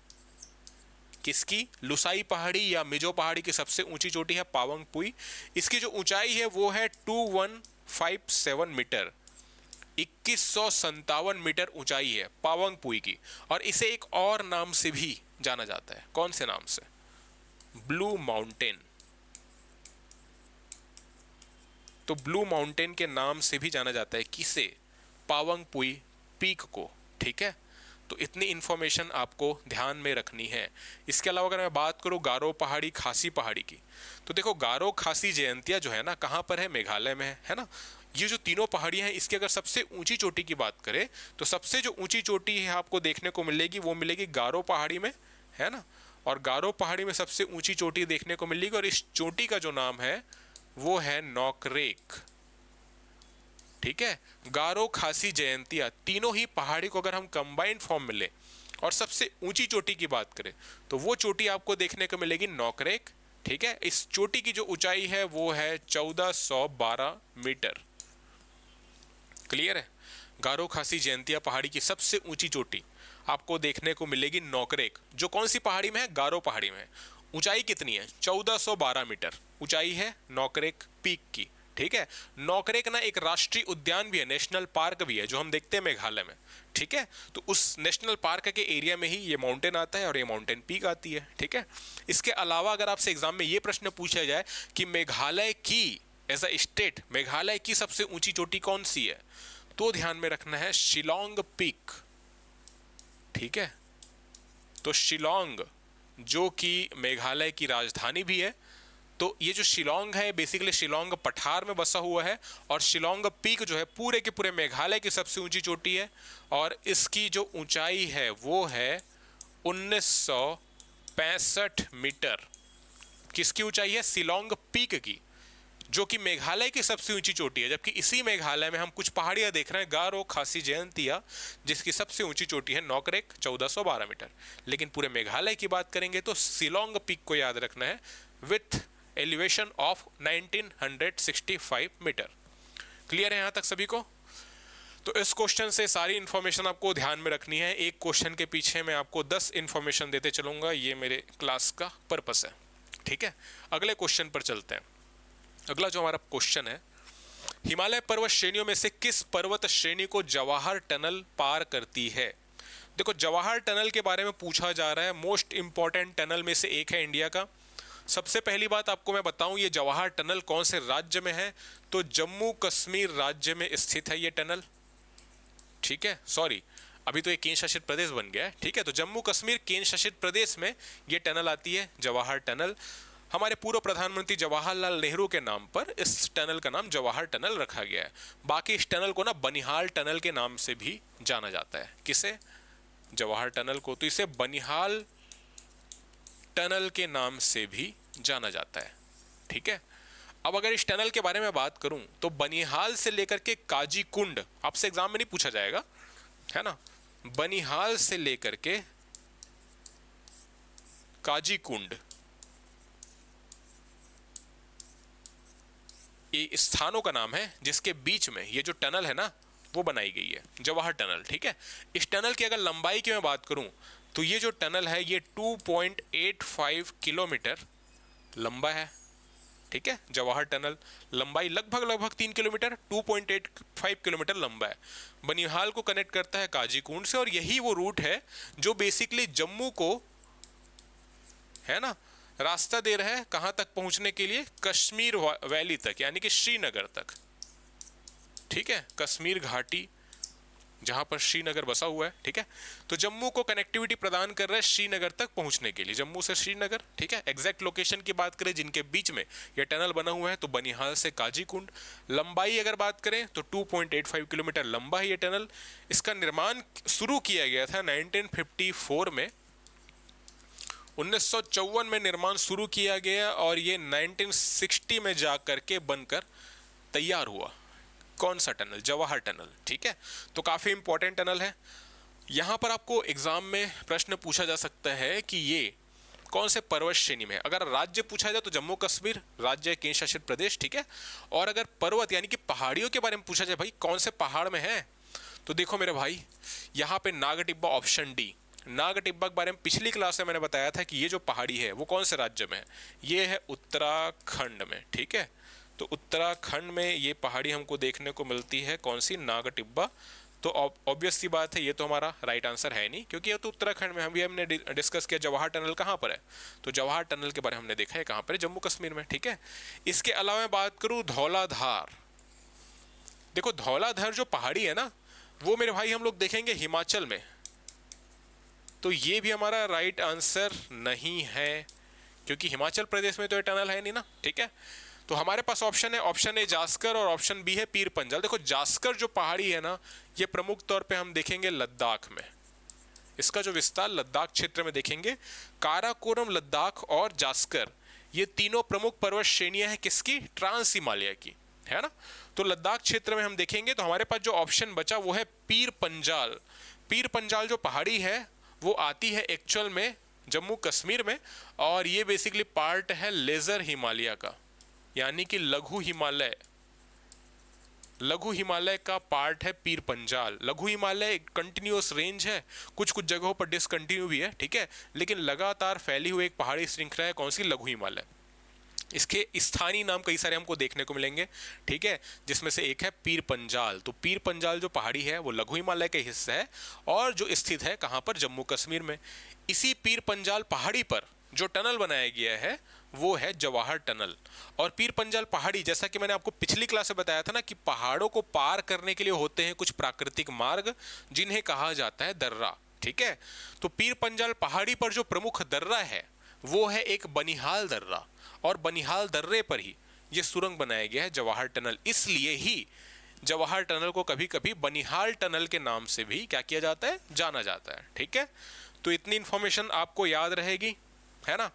किसकी? लुसाई पहाड़ी या मिजो पहाड़ी की सबसे ऊंची चोटी है पावंग पुई। इसकी जो ऊंचाई है वो है 2157 मीटर, 2157 मीटर ऊंचाई है पावंग पुई की। और इसे एक और नाम से भी जाना जाता है। कौन से नाम से? Blue mountain. तो ब्लू माउंटेन के नाम से भी जाना जाता है किसे? पावंग पुई पीक को। ठीक है, तो इतनी इंफॉर्मेशन आपको ध्यान में रखनी है। इसके अलावा अगर मैं बात करूं गारो पहाड़ी, खासी पहाड़ी की, तो देखो गारो खासी जयंतिया जो है ना, कहां पर है? मेघालय में है ना। ये जो तीनों पहाड़ियां हैं, इसकी अगर सबसे ऊंची चोटी की बात करें तो सबसे जो ऊंची चोटी है आपको देखने को मिलेगी वो मिलेगी गारो पहाड़ी में, है ना। और गारो पहाड़ी में सबसे ऊंची चोटी देखने को मिलेगी और इस चोटी का जो नाम है वो है नॉकरेक। ठीक है, गारो खासी जयंतिया तीनों ही पहाड़ी को अगर हम कंबाइंड फॉर्म में ले और सबसे ऊंची चोटी की बात करें तो वो चोटी आपको देखने को मिलेगी नॉकरेक। ठीक है, इस चोटी की जो ऊंचाई है वो है 1412 मीटर। क्लियर है? गारो खासी जयंतिया पहाड़ी की सबसे ऊंची चोटी आपको देखने को मिलेगी नॉकरेक, जो कौन सी पहाड़ी में है? गारो पहाड़ी में है। ऊंचाई कितनी है? 1412 मीटर ऊंचाई है नॉकरेक पीक की। ठीक है, नॉकरेक ना एक राष्ट्रीय उद्यान भी है, नेशनल पार्क भी है, जो हम देखते हैं मेघालय में। ठीक है, तो उस नेशनल पार्क के एरिया में ही ये माउंटेन आता है और ये माउंटेन पीक आती है। ठीक है, इसके अलावा अगर आपसे एग्जाम में ये प्रश्न पूछा जाए कि मेघालय की एज अ स्टेट मेघालय की सबसे ऊंची चोटी कौन सी है, तो ध्यान में रखना है शिलोंग पीक। ठीक है, तो शिलोंग जो कि मेघालय की राजधानी भी है, तो ये जो शिलोंग है बेसिकली शिलोंग पठार में बसा हुआ है और शिलोंग पीक जो है पूरे के पूरे मेघालय की सबसे ऊंची चोटी है और इसकी जो ऊंचाई है वो है 1965 मीटर। किसकी ऊंचाई है? शिलोंग पीक की, जो कि मेघालय की सबसे ऊंची चोटी है। जबकि इसी मेघालय में हम कुछ पहाड़ियां देख रहे हैं, गारो खासी जयंतिया, जिसकी सबसे ऊंची चोटी है नॉकरेक 1412 मीटर। लेकिन पूरे मेघालय की बात करेंगे तो शिलोंग पीक को याद रखना है with elevation of 1965 metre. Clear है यहां तक सभी को? तो इस क्वेश्चन से सारी इंफॉर्मेशन आपको ध्यान में रखनी है। एक क्वेश्चन के पीछे मैं आपको 10 इंफॉर्मेशन देते चलूंगा, ये मेरे क्लास का पर्पस है। ठीक है, अगले क्वेश्चन पर चलते हैं। अगला जो हमारा क्वेश्चन है, हिमालय पर्वत श्रेणियों में से किस पर्वत श्रेणी को जवाहर टनल पार करती है? देखो, जवाहर टनल के बारे में पूछा जा रहा है। मोस्ट इंपॉर्टेंट टनल में से एक है इंडिया का। सबसे पहली बात आपको मैं बताऊं, ये जवाहर टनल कौन से राज्य में है? तो जम्मू कश्मीर राज्य में स्थित है ये टनल। ठीक है, सॉरी, अभी तो ये केंद्र शासित प्रदेश बन गया है। ठीक है, तो जम्मू कश्मीर केंद्र शासित प्रदेश में ये टनल आती है, जवाहर टनल। हमारे पूर्व प्रधानमंत्री जवाहरलाल नेहरू के नाम पर इस टनल का नाम जवाहर टनल रखा गया है। बाकी इस टनल को ना बनिहाल टनल के नाम से भी जाना जाता है। किसे? जवाहर टनल को। तो इसे बनिहाल टनल के नाम से भी जाना जाता है। ठीक है, अब अगर इस टनल के बारे में बात करूं तो बनिहाल से लेकर के काजी कुंड, आपसे एग्जाम में नहीं पूछा जाएगा, है ना। बनिहाल से लेकर के काजी कुंड, ये स्थानों का नाम है जिसके बीच में ये जो टनल है ना वो बनाई गई है, जवाहर टनल। ठीक है, इस टनल की अगर लंबाई की मैं बात करूं तो ये जो टनल है ये 2.85 किलोमीटर लंबा है। ठीक है, जवाहर टनल लंबाई लगभग 3 किलोमीटर, 2.85 किलोमीटर लंबा है। बनिहाल को कनेक्ट करता है काजीकुंड से और यही वो रूट है जो बेसिकली जम्मू को, है ना, रास्ता दे रहा है कहां तक पहुंचने के लिए? कश्मीर वैली तक, यानी कि श्रीनगर तक। ठीक है, कश्मीर घाटी जहां पर श्रीनगर बसा हुआ है। ठीक है, तो जम्मू को कनेक्टिविटी प्रदान कर रहा है श्रीनगर तक पहुंचने के लिए, जम्मू से श्रीनगर। ठीक है, एग्जैक्ट लोकेशन की बात करें जिनके बीच में यह टनल बना हुआ है तो बनिहाल से काजीकुंड। लंबाई अगर बात करें तो 2.85 किलोमीटर लंबा है ये टनल। इसका निर्माण शुरू किया गया था 1954 में, 1954 में निर्माण शुरू किया गया और ये 1960 में जाकर के बनकर तैयार हुआ। कौन सा टनल? जवाहर टनल। ठीक है, तो काफी इंपॉर्टेंट टनल है। यहाँ पर आपको एग्जाम में प्रश्न पूछा जा सकता है कि ये कौन से पर्वत श्रेणी में है। अगर राज्य पूछा जाए तो जम्मू कश्मीर राज्य केंद्र शासित प्रदेश, ठीक है। और अगर पर्वत यानी कि पहाड़ियों के बारे में पूछा जाए, भाई कौन से पहाड़ में है, तो देखो मेरे भाई यहाँ पे नागटिब्बा ऑप्शन डी। नागटिब्बा के बारे में पिछली क्लास में मैंने बताया था कि ये जो पहाड़ी है वो कौन से राज्य में है, ये है उत्तराखंड में, ठीक है। तो उत्तराखंड में ये पहाड़ी हमको देखने को मिलती है, कौन सी, नागटिब्बा। तो ऑब्वियस सी बात है, ये तो हमारा राइट आंसर है नहीं, क्योंकि ये तो उत्तराखंड में। हमने डिस्कस किया जवाहर टनल कहाँ पर है, तो जवाहर टनल के बारे में हमने देखा है कहाँ पर है, जम्मू कश्मीर में, ठीक है। इसके अलावा मैं बात करूँ धौलाधार। देखो धौलाधार जो पहाड़ी है ना, वो मेरे भाई हम लोग देखेंगे हिमाचल में, तो ये भी हमारा राइट आंसर नहीं है, क्योंकि हिमाचल प्रदेश में तो ये टनल है नहीं ना, ठीक है। तो हमारे पास ऑप्शन है, ऑप्शन ए जास्कर और ऑप्शन बी है पीर पंजाल। देखो जास्कर जो पहाड़ी है ना, ये प्रमुख तौर पे हम देखेंगे लद्दाख में, इसका जो विस्तार लद्दाख क्षेत्र में देखेंगे। काराकोरम लद्दाख और जास्कर, ये तीनों प्रमुख पर्वत श्रेणियां हैं किसकी, ट्रांस हिमालय की, है ना। तो लद्दाख क्षेत्र में हम देखेंगे, तो हमारे पास जो ऑप्शन बचा वो है पीर पंजाल। पीर पंजाल जो पहाड़ी है वो आती है एक्चुअल में जम्मू कश्मीर में, और ये बेसिकली पार्ट है लेजर हिमालय का, यानी कि लघु हिमालय। लघु हिमालय का पार्ट है पीर पंजाल। लघु हिमालय एक कंटिन्यूअस रेंज है, कुछ कुछ जगहों पर डिसकंटिन्यू भी है, ठीक है, लेकिन लगातार फैली हुई एक पहाड़ी श्रृंखला है, कौन सी, लघु हिमालय। इसके स्थानीय नाम कई सारे हमको देखने को मिलेंगे, ठीक है, जिसमें से एक है पीर पंजाल। तो पीर पंजाल जो पहाड़ी है वो लघु हिमालय का हिस्सा है, और जो स्थित है कहाँ पर, जम्मू कश्मीर में। इसी पीर पंजाल पहाड़ी पर जो टनल बनाया गया है वो है जवाहर टनल। और पीर पंजाल पहाड़ी, जैसा कि मैंने आपको पिछली क्लास में बताया था ना, कि पहाड़ों को पार करने के लिए होते हैं कुछ प्राकृतिक मार्ग, जिन्हें कहा जाता है दर्रा, ठीक है। तो पीर पंजाल पहाड़ी पर जो प्रमुख दर्रा है वो है एक बनिहाल दर्रा, और बनिहाल दर्रे पर ही ये सुरंग बनाया गया है जवाहर टनल। इसलिए ही जवाहर टनल को कभी कभी बनिहाल टनल के नाम से भी क्या किया जाता है, जाना जाता है, ठीक है। तो इतनी इंफॉर्मेशन आपको याद रहेगी, है ना।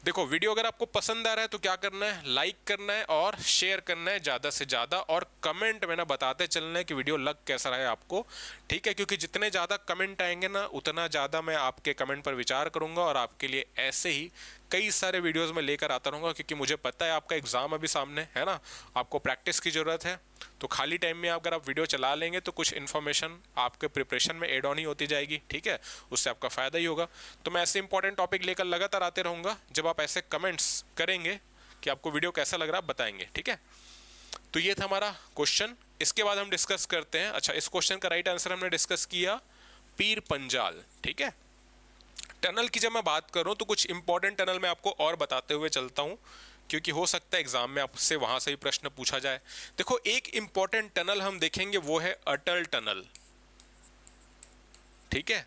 देखो वीडियो अगर आपको पसंद आ रहा है तो क्या करना है, लाइक करना है और शेयर करना है ज़्यादा से ज़्यादा, और कमेंट में ना बताते चलना है कि वीडियो लग कैसा रहा है आपको, ठीक है। क्योंकि जितने ज़्यादा कमेंट आएंगे ना, उतना ज़्यादा मैं आपके कमेंट पर विचार करूँगा, और आपके लिए ऐसे ही कई सारे वीडियोस में लेकर आता रहूँगा, क्योंकि मुझे पता है आपका एग्ज़ाम अभी सामने है ना, आपको प्रैक्टिस की ज़रूरत है। तो खाली टाइम में अगर आप वीडियो चला लेंगे तो कुछ इन्फॉर्मेशन आपके प्रिपरेशन में एड ऑन ही होती जाएगी, ठीक है, उससे आपका फ़ायदा ही होगा। तो मैं ऐसे इंपॉर्टेंट टॉपिक लेकर लगातार आते रहूँगा, जब आप ऐसे कमेंट्स करेंगे कि आपको वीडियो कैसा लग रहा है, बताएंगे, ठीक है। तो ये था हमारा क्वेश्चन। इसके बाद हम डिस्कस करते हैं, अच्छा इस क्वेश्चन का राइट आंसर हमने डिस्कस किया पीर पंजाल, ठीक है। टनल की जब मैं बात करूं तो कुछ इंपॉर्टेंट टनल मैं आपको और बताते हुए चलता हूं, क्योंकि हो सकता है एग्जाम में आपसे वहां से ही प्रश्न पूछा जाए। देखो एक इंपॉर्टेंट टनल हम देखेंगे वो है अटल टनल, ठीक है।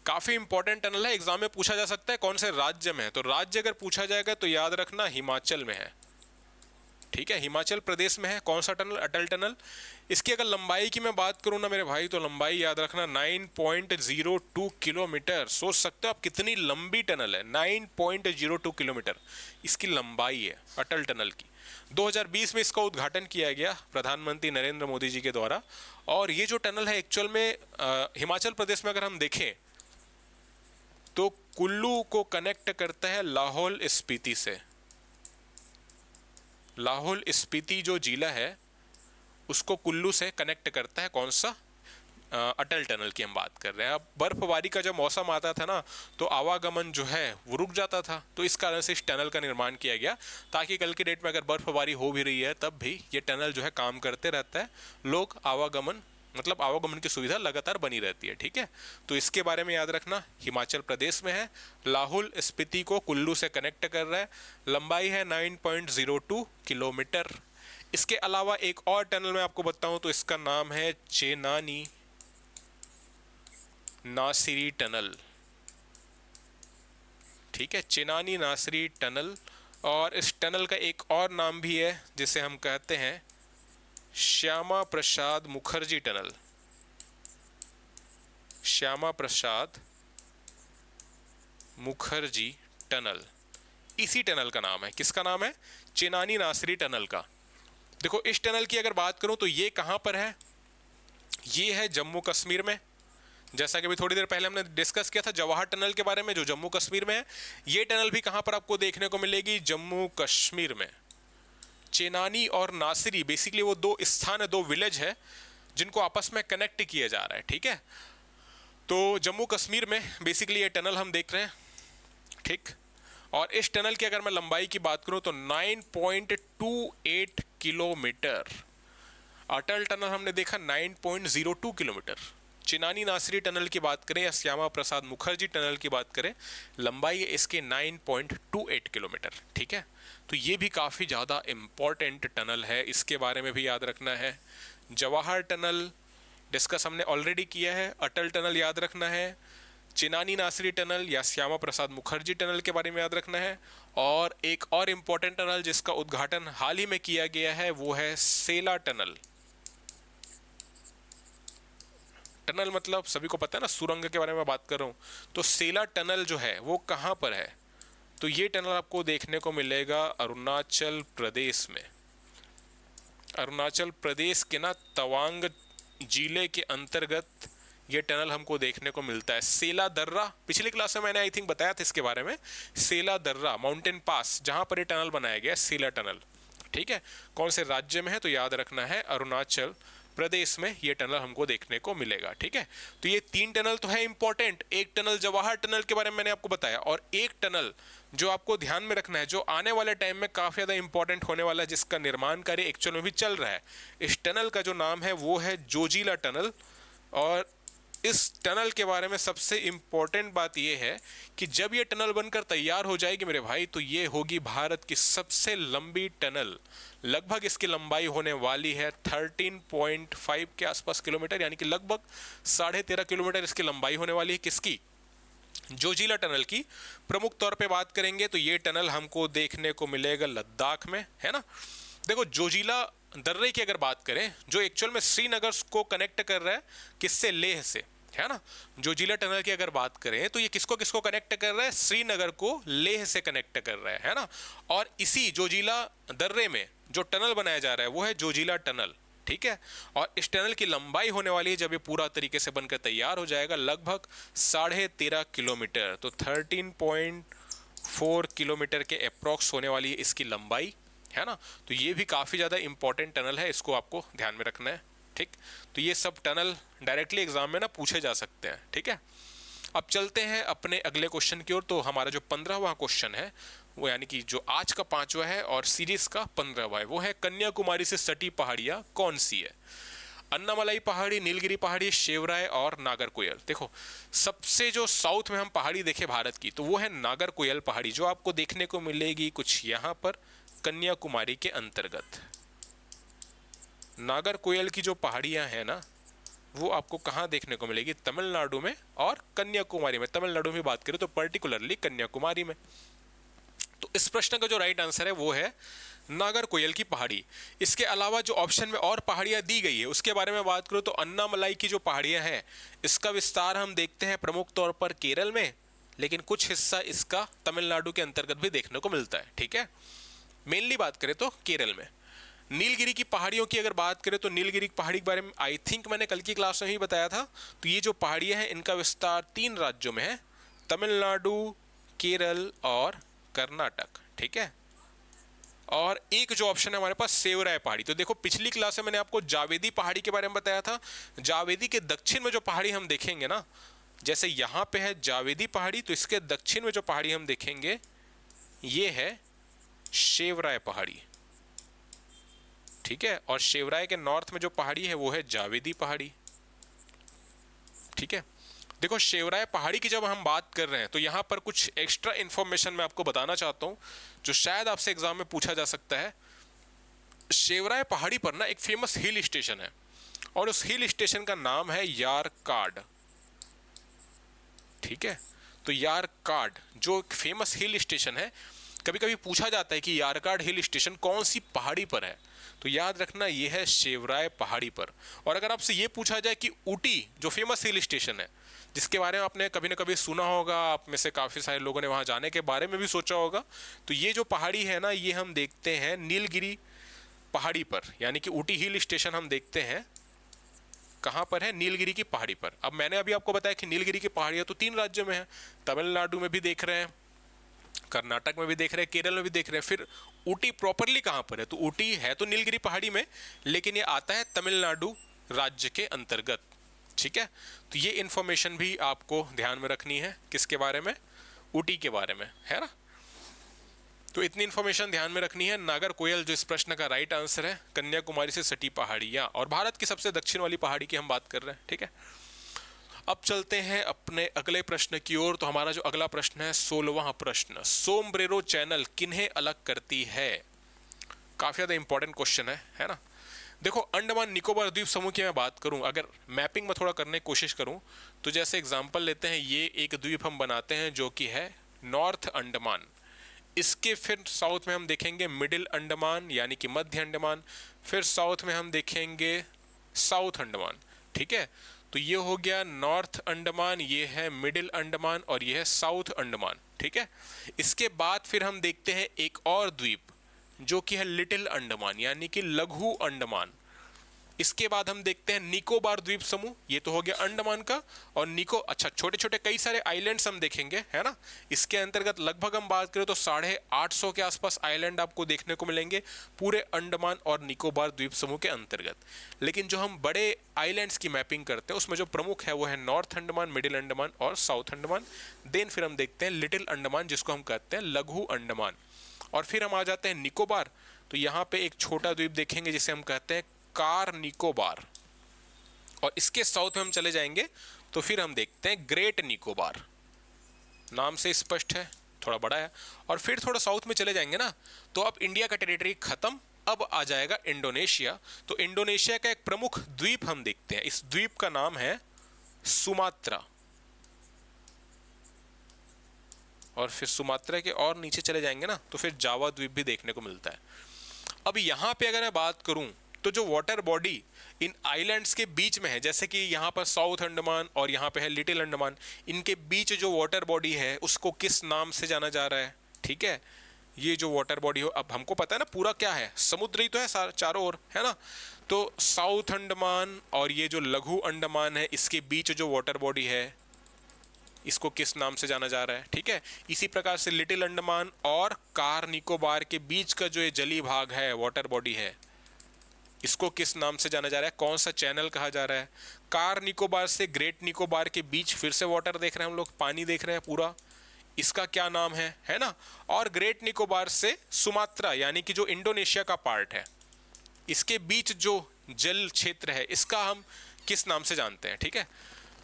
काफी इंपॉर्टेंट टनल है, एग्जाम में पूछा जा सकता है कौन से राज्य में है, तो राज्य अगर पूछा जाएगा तो याद रखना हिमाचल में है, ठीक है, हिमाचल प्रदेश में है। कौन सा टनल, अटल टनल। इसकी अगर लंबाई की मैं बात करूं ना मेरे भाई, तो लंबाई याद रखना 9.02 किलोमीटर। सोच सकते हो आप कितनी लंबी टनल है, 9.02 किलोमीटर इसकी लंबाई है अटल टनल की। 2020 में इसका उद्घाटन किया गया प्रधानमंत्री नरेंद्र मोदी जी के द्वारा। और ये जो टनल है एक्चुअल में हिमाचल प्रदेश में अगर हम देखें तो कुल्लू को कनेक्ट करता है लाहौल स्पीति से। लाहौल स्पीति जो जिला है उसको कुल्लू से कनेक्ट करता है, कौन सा, अटल टनल की हम बात कर रहे हैं। अब बर्फबारी का जब मौसम आता था ना, तो आवागमन जो है वो रुक जाता था, तो इस कारण से इस टनल का निर्माण किया गया, ताकि कल की डेट में अगर बर्फबारी हो भी रही है तब भी ये टनल जो है काम करते रहता है, लोग आवागमन मतलब आवागमन की सुविधा लगातार बनी रहती है, ठीक है। तो इसके बारे में याद रखना, हिमाचल प्रदेश में है, लाहौल स्पीति को कुल्लू से कनेक्ट कर रहा है, लंबाई है 9.02 किलोमीटर। इसके अलावा एक और टनल मैं आपको बताऊं तो इसका नाम है चेनानी नासिरी टनल, ठीक है, चेनानी नासिरी टनल। और इस टनल का एक और नाम भी है जिसे हम कहते हैं श्यामा प्रसाद मुखर्जी टनल। श्यामा प्रसाद मुखर्जी टनल, इसी टनल का नाम है, किसका नाम है, चेनानी नासिरी टनल का। देखो इस टनल की अगर बात करूं तो ये कहां पर है, ये है जम्मू कश्मीर में, जैसा कि अभी थोड़ी देर पहले हमने डिस्कस किया था जवाहर टनल के बारे में, जो जम्मू कश्मीर में है। ये टनल भी कहां पर आपको देखने को मिलेगी? जम्मू कश्मीर में। चेनानी और नासिरी बेसिकली वो दो स्थान है, दो विलेज है जिनको आपस में कनेक्ट किया जा रहा है, ठीक है। तो जम्मू कश्मीर में बेसिकली ये टनल हम देख रहे हैं, ठीक। और इस टनल की अगर मैं लंबाई की बात करूं तो 9.28 किलोमीटर। अटल टनल हमने देखा 9.02 किलोमीटर। चिनानी नासिरी टनल की बात करें या श्यामा प्रसाद मुखर्जी टनल की बात करें, लंबाई है इसके 9.28 किलोमीटर, ठीक है। तो ये भी काफ़ी ज़्यादा इम्पॉर्टेंट टनल है, इसके बारे में भी याद रखना है। जवाहर टनल डिस्कस हमने ऑलरेडी किया है, अटल टनल याद रखना है, चिनानी नासिरी टनल या श्यामा प्रसाद मुखर्जी टनल के बारे में याद रखना है। और एक और इम्पॉर्टेंट टनल जिसका उद्घाटन हाल ही में किया गया है वो है सेला टनल। टनल मतलब सभी को पता है ना, सुरंग के बारे में बात कर रहा हूँ। तो सेला टनल जो है वो कहाँ पर है? तो ये टनल आपको देखने को मिलेगा अरुणाचल प्रदेश में। अरुणाचल प्रदेश के ना तवांग जिले के अंतर्गत ये टनल हमको देखने को मिलता है। सेला दर्रा, पिछली क्लास में मैंने आई थिंक बताया था इसके बारे में। सेला दर्रा माउंटेन पास जहाँ पर ये टनल बनाया गया, सेला टनल, ठीक है। कौन से राज्य में है? तो याद रखना है अरुणाचल प्रदेश में ये टनल हमको देखने को मिलेगा, ठीक है। तो ये 3 टनल तो है इंपॉर्टेंट। एक टनल जवाहर टनल के बारे में मैंने आपको बताया, और एक टनल जो आपको ध्यान में रखना है, जो आने वाले टाइम में काफ़ी ज़्यादा इंपॉर्टेंट होने वाला है, जिसका निर्माण कार्य एक्चुअल में भी चल रहा है। इस टनल का जो नाम है वो है जोजिला टनल। और इस टनल के बारे में सबसे इम्पोर्टेंट बात यह है कि जब ये टनल बनकर तैयार हो जाएगी मेरे भाई, तो ये होगी भारत की सबसे लंबी टनल। लगभग इसकी लंबाई होने वाली है 13.5 के आसपास किलोमीटर, यानी कि लगभग 13.5 किलोमीटर इसकी लंबाई होने वाली है। किसकी? जोजिला टनल की। प्रमुख तौर पे बात करेंगे तो ये टनल हमको देखने को मिलेगा लद्दाख में, है ना। देखो जोजिला दर्रे की अगर बात करें, जो एक्चुअल में श्रीनगर को कनेक्ट कर रहा है, किससे? लेह से, है ना। जोजिला टनल की अगर बात करें तो ये किसको किसको कनेक्ट कर रहा है? श्रीनगर को लेह से कनेक्ट कर रहा है ना। और इसी जोजिला दर्रे में जो टनल बनाया जा रहा है वो है जोजिला टनल, ठीक है। और इस टनल की लंबाई होने वाली है, जब ये पूरा तरीके से बनकर तैयार हो जाएगा, लगभग 13.5 किलोमीटर। तो 13.4 किलोमीटर के अप्रॉक्स होने वाली है इसकी लंबाई, है ना। तो ये भी काफ़ी ज़्यादा इंपॉर्टेंट टनल है, इसको आपको ध्यान में रखना है, ठीक। तो ये सब टनल डायरेक्टली एग्जाम में ना पूछे जा सकते हैं, ठीक है। अब चलते हैं अपने अगले क्वेश्चन की ओर। तो हमारा जो 15वां क्वेश्चन है वो, यानी कि जो आज का 5वां है और सीरीज का 15वां है, वो है कन्याकुमारी से सटी पहाड़ियाँ कौन सी है? अन्नामलाई पहाड़ी, नीलगिरी पहाड़ी, शेवराय और नागरकोयल। देखो सबसे जो साउथ में हम पहाड़ी देखे भारत की, तो वो है नागरकोयल पहाड़ी, जो आपको देखने को मिलेगी कुछ यहाँ पर कन्याकुमारी के अंतर्गत। नागरकोयल की जो पहाड़ियाँ हैं ना, वो आपको कहाँ देखने को मिलेगी? तमिलनाडु में और कन्याकुमारी में। तमिलनाडु में बात करें तो पर्टिकुलरली कन्याकुमारी में। तो इस प्रश्न का जो राइट आंसर है वो है नागरकोयल की पहाड़ी। इसके अलावा जो ऑप्शन में और पहाड़ियाँ दी गई है उसके बारे में बात करूँ तो अन्नामलाई की जो पहाड़ियाँ हैं, इसका विस्तार हम देखते हैं प्रमुख तौर पर केरल में, लेकिन कुछ हिस्सा इसका तमिलनाडु के अंतर्गत भी देखने को मिलता है, ठीक है। मेनली बात करें तो केरल में। नीलगिरी की पहाड़ियों की अगर बात करें तो नीलगिरी पहाड़ी के बारे में आई थिंक मैंने कल की क्लास में ही बताया था। तो ये जो पहाड़ियाँ हैं इनका विस्तार 3 राज्यों में है, तमिलनाडु, केरल और कर्नाटक, ठीक है। और एक जो ऑप्शन है हमारे पास सेवराय पहाड़ी। तो देखो पिछली क्लास में मैंने आपको जावेदी पहाड़ी के बारे में बताया था। जावेदी के दक्षिण में जो पहाड़ी हम देखेंगे ना, जैसे यहाँ पे है जावेदी पहाड़ी, तो इसके दक्षिण में जो पहाड़ी हम देखेंगे ये है शेवराय पहाड़ी, ठीक है। और शेवराय के नॉर्थ में जो पहाड़ी है वो है जावेदी पहाड़ी, ठीक है। देखो शेवराय पहाड़ी की जब हम बात कर रहे हैं तो यहाँ पर कुछ एक्स्ट्रा इन्फॉर्मेशन मैं आपको बताना चाहता हूँ जो शायद आपसे एग्जाम में पूछा जा सकता है। शेवराय पहाड़ी पर ना एक फेमस हिल स्टेशन है और उस हिल स्टेशन का नाम है यारकाड, ठीक है। तो यारकाड जो एक फेमस हिल स्टेशन है, कभी कभी पूछा जाता है कि यारकाड हिल स्टेशन कौन सी पहाड़ी पर है, तो याद रखना ये है शेवराय पहाड़ी पर। और अगर आपसे ये पूछा जाए कि ऊटी जो फेमस हिल स्टेशन है, जिसके बारे में आपने कभी ना कभी सुना होगा, आप में से काफ़ी सारे लोगों ने वहाँ जाने के बारे में भी सोचा होगा, तो ये जो पहाड़ी है ना, ये हम देखते हैं नीलगिरी पहाड़ी पर, यानी कि ऊटी हिल स्टेशन हम देखते हैं कहाँ पर है? नीलगिरी की पहाड़ी पर। अब मैंने अभी आपको बताया कि नीलगिरी की पहाड़ियाँ तो 3 राज्यों में है, तमिलनाडु में भी देख रहे हैं, कर्नाटक में भी देख रहे हैं, केरल में भी देख रहे हैं। फिर ऊटी प्रॉपरली कहाँ पर है? तो ऊटी है तो नीलगिरी पहाड़ी में, लेकिन ये आता है तमिलनाडु राज्य के अंतर्गत। ठीक है, तो ये इंफॉर्मेशन भी आपको ध्यान में रखनी है। किसके बारे में? ऊटी के बारे में, है ना। तो इतनी इंफॉर्मेशन ध्यान में रखनी है। नागरकोयल जो इस प्रश्न का राइट आंसर है, कन्याकुमारी से सटी पहाड़ियाँ, और भारत की सबसे दक्षिण वाली पहाड़ी की हम बात कर रहे हैं। ठीक है, अब चलते हैं अपने अगले प्रश्न की ओर। तो हमारा जो अगला प्रश्न है 16वां प्रश्न, सोमब्रेरो चैनल किन्हें अलग करती है? काफी ज्यादा इंपॉर्टेंट क्वेश्चन है ना। देखो, अंडमान निकोबार द्वीप समूह की मैं बात करूं, अगर मैपिंग में थोड़ा करने की कोशिश करूं, तो जैसे एग्जांपल लेते हैं, ये एक द्वीप हम बनाते हैं जो कि है नॉर्थ अंडमान। इसके फिर साउथ में हम देखेंगे मिडिल अंडमान यानी कि मध्य अंडमान, फिर साउथ में हम देखेंगे साउथ अंडमान। ठीक है, तो ये हो गया नॉर्थ अंडमान, ये है मिडिल अंडमान और ये है साउथ अंडमान। ठीक है, इसके बाद फिर हम देखते हैं एक और द्वीप जो कि है लिटिल अंडमान यानी कि लघु अंडमान। इसके बाद हम देखते हैं निकोबार द्वीप समूह, ये तो हो गया अंडमान का, और अच्छा छोटे छोटे कई सारे आइलैंड्स हम देखेंगे, है ना। इसके अंतर्गत लगभग हम बात करें तो 850 के आसपास आइलैंड आपको देखने को मिलेंगे पूरे अंडमान और निकोबार द्वीप समूह के अंतर्गत। लेकिन जो हम बड़े आइलैंड्स की मैपिंग करते हैं उसमें जो प्रमुख है वो है नॉर्थ अंडमान, मिडिल अंडमान और साउथ अंडमान। देन फिर हम देखते हैं लिटिल अंडमान जिसको हम कहते हैं लघु अंडमान, और फिर हम आ जाते हैं निकोबार। तो यहाँ पे एक छोटा द्वीप देखेंगे जिसे हम कहते हैं कार निकोबार, और इसके साउथ में हम चले जाएंगे तो फिर हम देखते हैं ग्रेट निकोबार। नाम से स्पष्ट है, थोड़ा बड़ा है। और फिर थोड़ा साउथ में चले जाएंगे ना, तो अब इंडिया का टेरिटरी खत्म, अब आ जाएगा इंडोनेशिया। तो इंडोनेशिया का एक प्रमुख द्वीप हम देखते हैं, इस द्वीप का नाम है सुमात्रा। और फिर सुमात्रा के और नीचे चले जाएंगे ना तो फिर जावा द्वीप भी देखने को मिलता है। अब यहाँ पे अगर मैं बात करूं तो जो वाटर बॉडी इन आइलैंड्स के बीच में है, जैसे कि यहाँ पर साउथ अंडमान और यहाँ पे है लिटिल अंडमान, इनके बीच जो वाटर बॉडी है उसको किस नाम से जाना जा रहा है? ठीक है, ये जो वाटर बॉडी हो, अब हमको पता है ना पूरा क्या है, समुद्र ही तो है चारों ओर, है ना। तो साउथ अंडमान और ये जो लघु अंडमान है इसके बीच जो वाटर बॉडी है इसको किस नाम से जाना जा रहा है? ठीक है, इसी प्रकार से लिटिल अंडमान और कार निकोबार के बीच का जो ये जली भाग है, वाटर बॉडी है, इसको किस नाम से जाना जा रहा है? कौन सा चैनल कहा जा रहा है? कार निकोबार से ग्रेट निकोबार के बीच फिर से वाटर देख रहे हैं हम लोग, पानी देख रहे हैं पूरा, इसका क्या नाम है ना। और ग्रेट निकोबार से सुमात्रा यानी कि जो इंडोनेशिया का पार्ट है, इसके बीच जो जल क्षेत्र है इसका हम किस नाम से जानते हैं? ठीक है,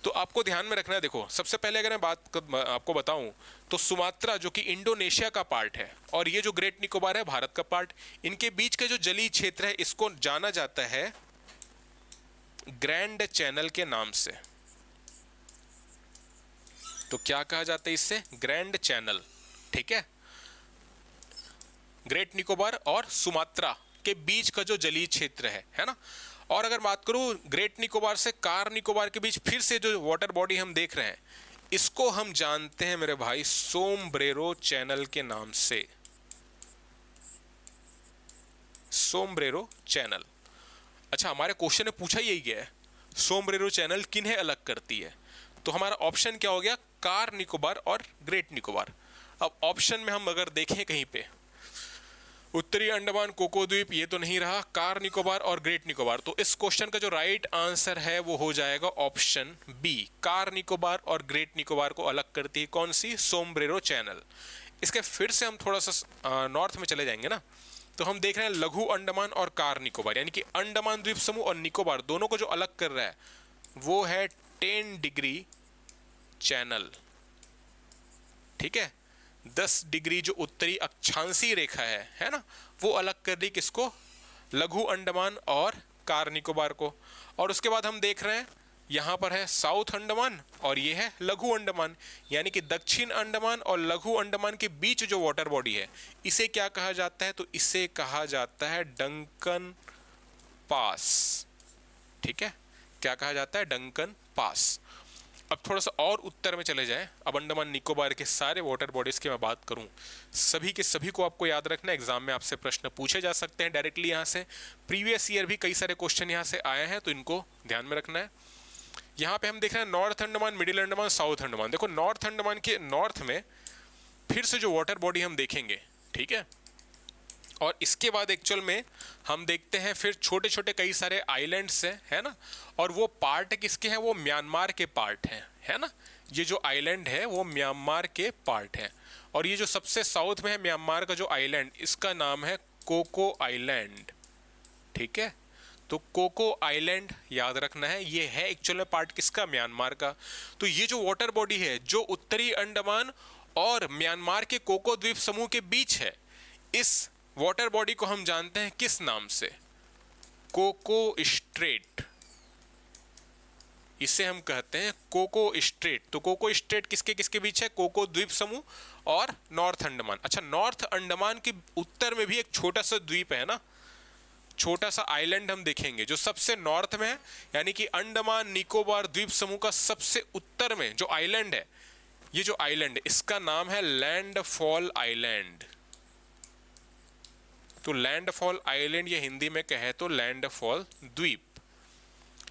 तो आपको ध्यान में रखना है। देखो, सबसे पहले अगर मैं आपको बताऊं तो सुमात्रा जो कि इंडोनेशिया का पार्ट है और ये जो ग्रेट निकोबार है भारत का पार्ट, इनके बीच का जो जलीय क्षेत्र है इसको जाना जाता है ग्रैंड चैनल के नाम से। तो क्या कहा जाता है इससे? Grand channel. ठीक है, ग्रेट निकोबार और सुमात्रा के बीच का जो जलीय क्षेत्र है ना। और अगर बात करूं ग्रेट निकोबार से कार निकोबार के बीच फिर से जो वाटर बॉडी हम देख रहे हैं, इसको हम जानते हैं मेरे भाई सोमब्रेरो चैनल के नाम से। सोमब्रेरो चैनल। अच्छा, हमारे क्वेश्चन में पूछा यही गया है, सोमब्रेरो चैनल किन्हें अलग करती है? तो हमारा ऑप्शन क्या हो गया? कार निकोबार और ग्रेट निकोबार। अब ऑप्शन में हम अगर देखें कहीं पे, उत्तरी अंडमान कोको द्वीप ये तो नहीं रहा, कार निकोबार और ग्रेट निकोबार। तो इस क्वेश्चन का जो राइट आंसर है वो हो जाएगा ऑप्शन बी, कार निकोबार और ग्रेट निकोबार को अलग करती है कौन सी? सोमब्रेरो चैनल। इसके फिर से हम थोड़ा सा नॉर्थ में चले जाएंगे ना, तो हम देख रहे हैं लघु अंडमान और कार निकोबार, यानी कि अंडमान द्वीप समूह और निकोबार दोनों को जो अलग कर रहा है वो है 10 डिग्री चैनल। ठीक है, 10 डिग्री जो उत्तरी अक्षांशीय रेखा है ना, वो अलग कर दी किसको? लघु अंडमान और कार निकोबार को। और उसके बाद हम देख रहे हैं यहाँ पर है साउथ अंडमान और ये है लघु अंडमान, यानी कि दक्षिण अंडमान और लघु अंडमान के बीच जो वाटर बॉडी है इसे क्या कहा जाता है? तो इसे कहा जाता है डंकन पास। ठीक है, क्या कहा जाता है? Duncan pass. अब थोड़ा सा और उत्तर में चले जाएं। अब अंडमान निकोबार के सारे वाटर बॉडीज की मैं बात करूं, सभी के सभी को आपको याद रखना है। एग्जाम में आपसे प्रश्न पूछे जा सकते हैं डायरेक्टली यहाँ से। प्रीवियस ईयर भी कई सारे क्वेश्चन यहाँ से आए हैं, तो इनको ध्यान में रखना है। यहाँ पे हम देख रहे हैं north Andaman, middle Andaman, south Andaman. देखो नॉर्थ अंडमान के नॉर्थ में फिर से जो वाटर बॉडी हम देखेंगे, ठीक है। और इसके बाद एक्चुअल में हम देखते हैं फिर छोटे छोटे कई सारे आइलैंड्स हैं, है ना। और वो पार्ट किसके हैं, वो म्यांमार के पार्ट हैं, है ना। ये जो आइलैंड है वो म्यांमार के पार्ट है। और ये जो सबसे साउथ में है म्यांमार का जो आइलैंड, इसका नाम है कोको आइलैंड, ठीक है। तो कोको आइलैंड याद रखना है, ये है एक्चुअल में पार्ट किसका, म्यांमार का। तो ये जो वाटर बॉडी है जो उत्तरी अंडमान और म्यांमार के कोको द्वीप समूह के बीच है, इस वाटर बॉडी को हम जानते हैं किस नाम से, कोको स्ट्रेट। इसे हम कहते हैं कोको स्ट्रेट। तो कोको स्ट्रेट किसके किसके बीच है, कोको द्वीप समूह और नॉर्थ अंडमान। अच्छा, नॉर्थ अंडमान के उत्तर में भी एक छोटा सा द्वीप है ना, छोटा सा आइलैंड हम देखेंगे जो सबसे नॉर्थ में है, यानी कि अंडमान निकोबार द्वीप समूह का सबसे उत्तर में जो आइलैंड है, ये जो आइलैंड है इसका नाम है लैंडफॉल आइलैंड। तो लैंडफॉल आइलैंड ये हिंदी में कहे तो लैंडफॉल द्वीप,